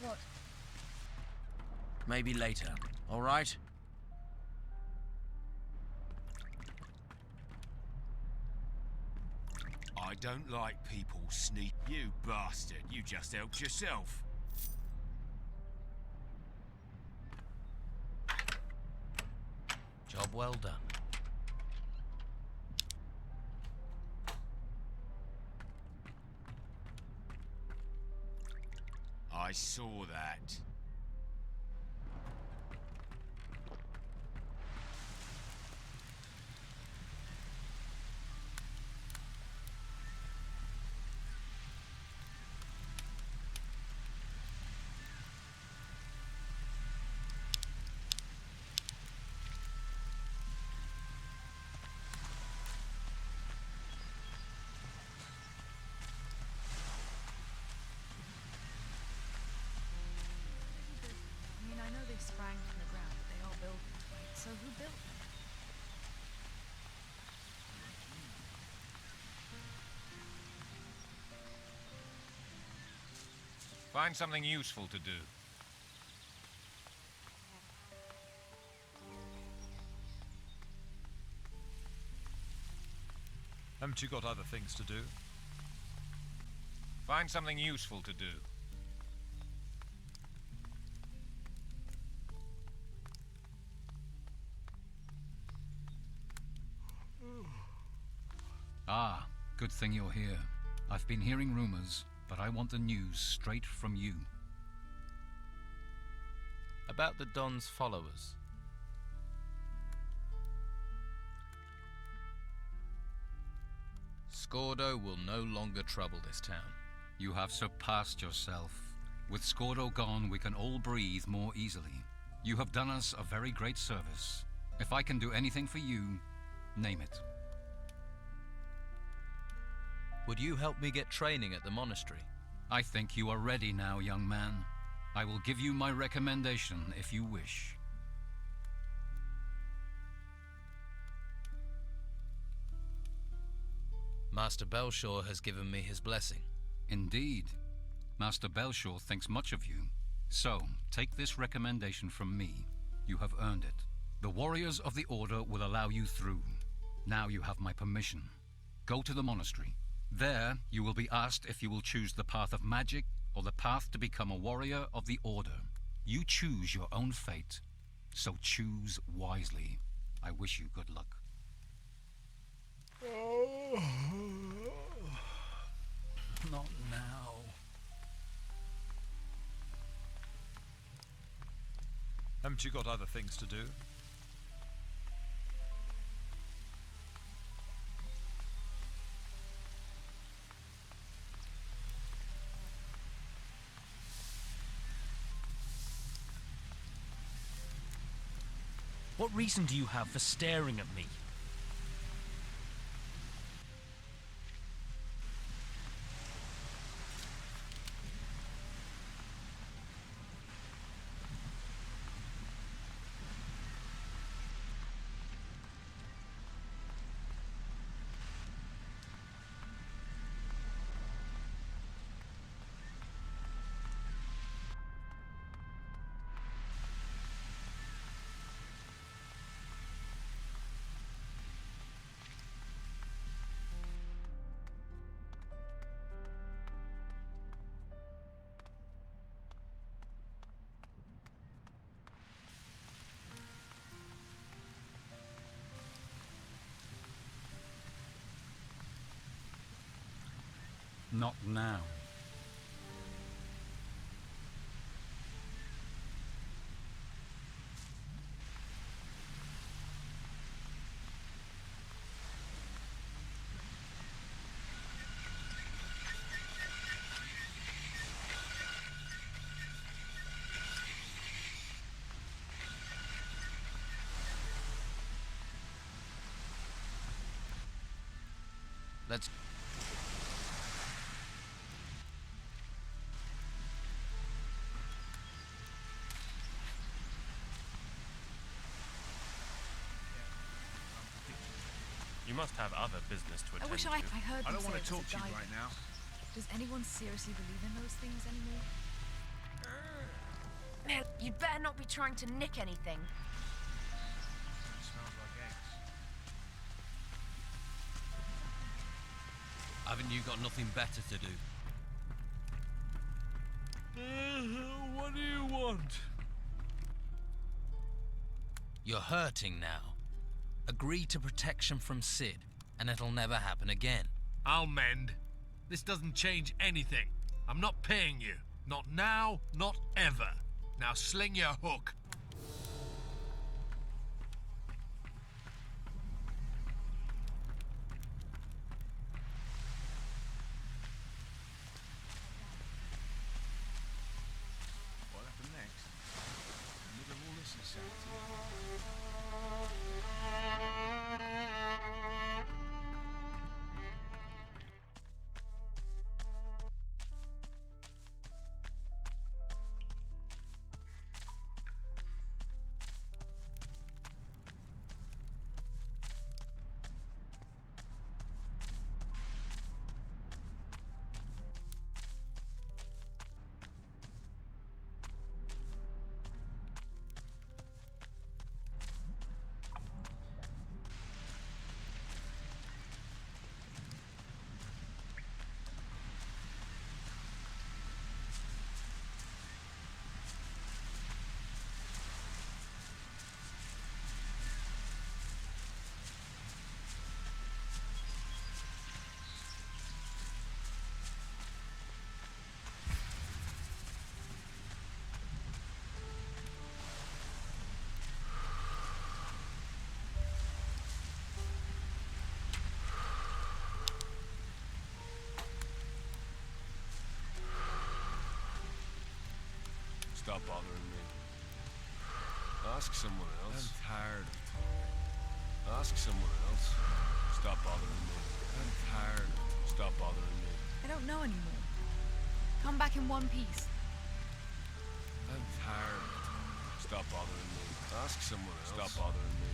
What? Maybe later, all right? I don't like people sneak. You bastard, you just helped yourself. Job well done. I saw that. I mean, I know they sprang from the ground, but they are buildings, right? So who built them? Find something useful to do. Haven't you got other things to do? Find something useful to do. Ah, good thing you're here. I've been hearing rumors, but I want the news straight from you. About the Don's followers. Scordo will no longer trouble this town. You have surpassed yourself. With Scordo gone, we can all breathe more easily. You have done us a very great service. If I can do anything for you, name it. Would you help me get training at the monastery? I think you are ready now, young man. I will give you my recommendation if you wish. Master Belshaw has given me his blessing. Indeed. Master Belshaw thinks much of you. So, take this recommendation from me. You have earned it. The warriors of the Order will allow you through. Now you have my permission. Go to the monastery. There, you will be asked if you will choose the path of magic or the path to become a warrior of the Order. You choose your own fate, so choose wisely. I wish you good luck. Not now. Haven't you got other things to do? What reason do you have for staring at me? Not now. Let's... You must have other business to attend I wish I heard I them don't say want it to was talk a to you dive. right now. Does anyone seriously believe in those things anymore? Man, you'd better not be trying to nick anything. It smells like eggs. Haven't you got nothing better to do? What do you want? You're hurting now. Agree to protection from Sid, and it'll never happen again. I'll mend. This doesn't change anything. I'm not paying you. Not now, not ever. Now sling your hook. What happened next? In the middle of all this insanity. Stop bothering me. Ask someone else. I'm tired of talking. Ask someone else. Stop bothering me. I'm tired. Stop bothering me. I don't know anymore. Come back in one piece. I'm tired. Stop bothering me. Ask someone else. Stop bothering me.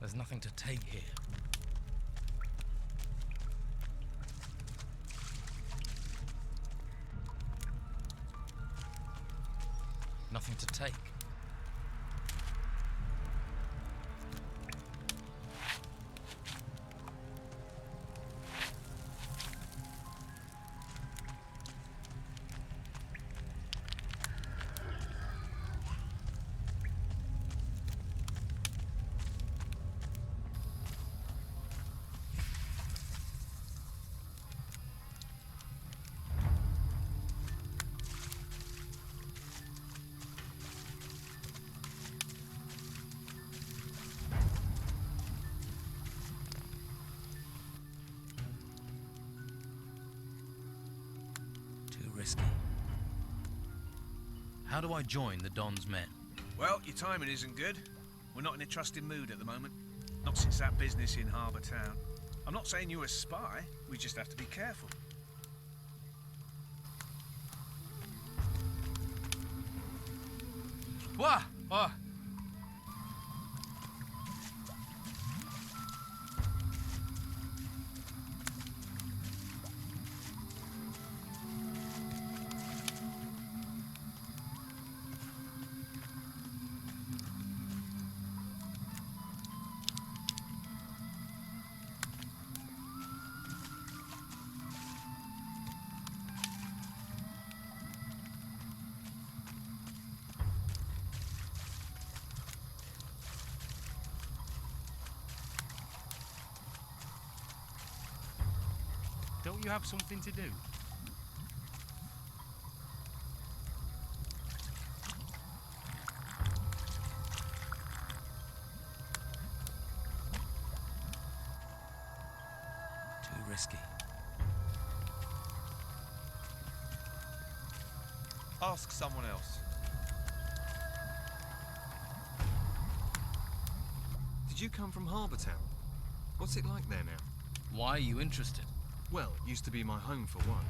There's nothing to take here. Nothing to take. Risky. How do I join the Don's men? Well, your timing isn't good. We're not in a trusting mood at the moment. Not since that business in Harbour Town. I'm not saying you're a spy. We just have to be careful. What? Oh. Don't you have something to do? Too risky. Ask someone else. Did you come from Harbour Town? What's it like there now? Why are you interested? Well, it used to be my home for one,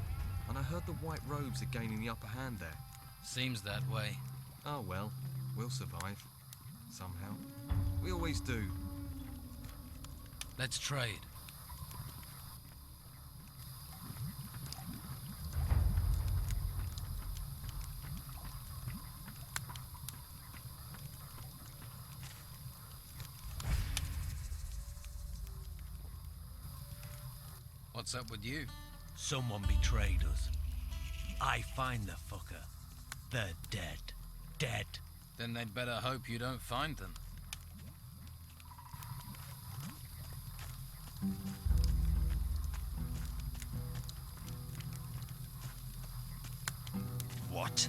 and I heard the white robes are gaining the upper hand there. Seems that way. Oh well, we'll survive. Somehow. We always do. Let's trade. What's up with you? Someone betrayed us. I find the fucker. They're dead. Dead. Then they'd better hope you don't find them. What?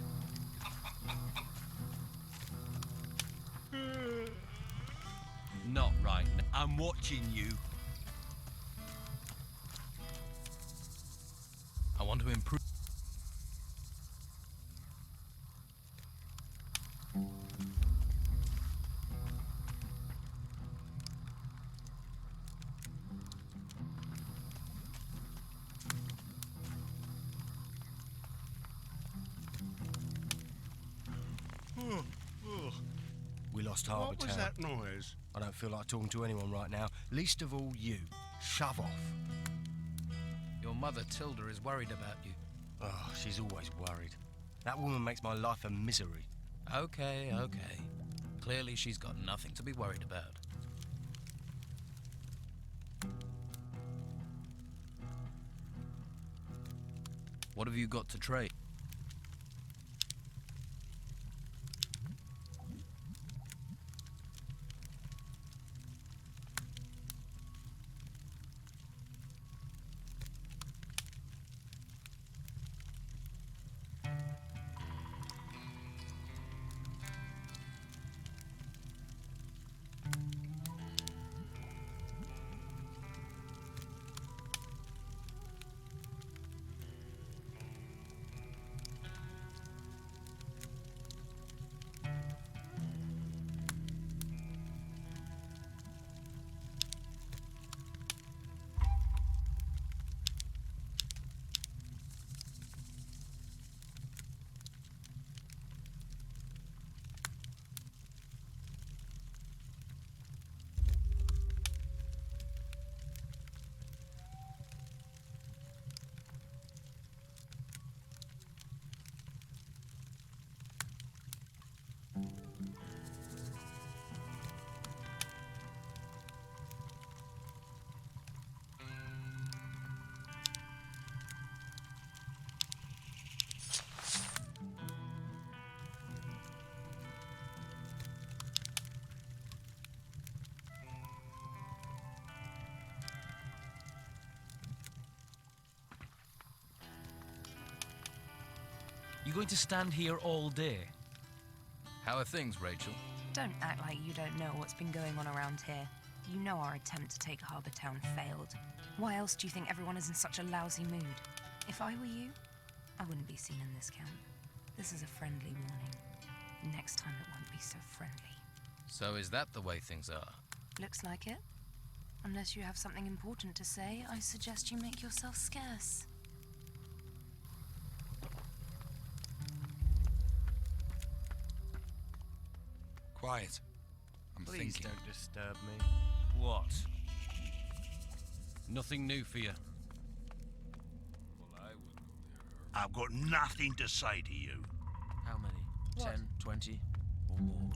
Not right. I'm watching you. I want to improve. We lost Harbour What Town. was that noise? I don't feel like talking to anyone right now, least of all you. Shove off. Your mother, Tilda, is worried about you. Oh, she's always worried. That woman makes my life a misery. Okay. Clearly she's got nothing to be worried about. What have you got to trade? You going to stand here all day? How are things, Rachel? Don't act like you don't know what's been going on around here. You know our attempt to take Harbour Town failed. Why else do you think everyone is in such a lousy mood? If I were you, I wouldn't be seen in this camp. This is a friendly warning. Next time it won't be so friendly. So is that the way things are? Looks like it. Unless you have something important to say, I suggest you make yourself scarce. Quiet. I'm Please thinking. don't disturb me. What? Nothing new for you. I've got nothing to say to you. How many? What? 10, 20, or more?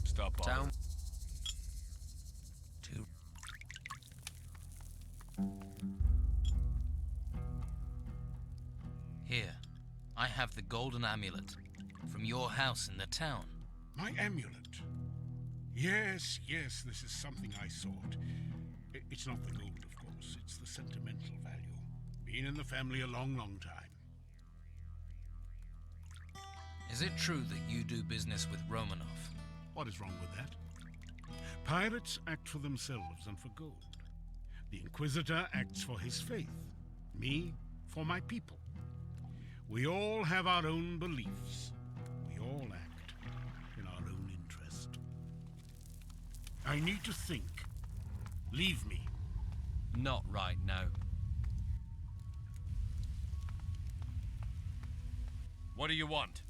Stop on. Town. Here, I have the golden amulet from your house in the town. My amulet? Yes, yes, this is something I sought. It's not the gold, of course. It's the sentimental value. Been in the family a long, long time. Is it true that you do business with Romanov? What is wrong with that? Pirates act for themselves and for gold. The Inquisitor acts for his faith. Me, for my people. We all have our own beliefs. We all act in our own interest. I need to think. Leave me. Not right now. What do you want?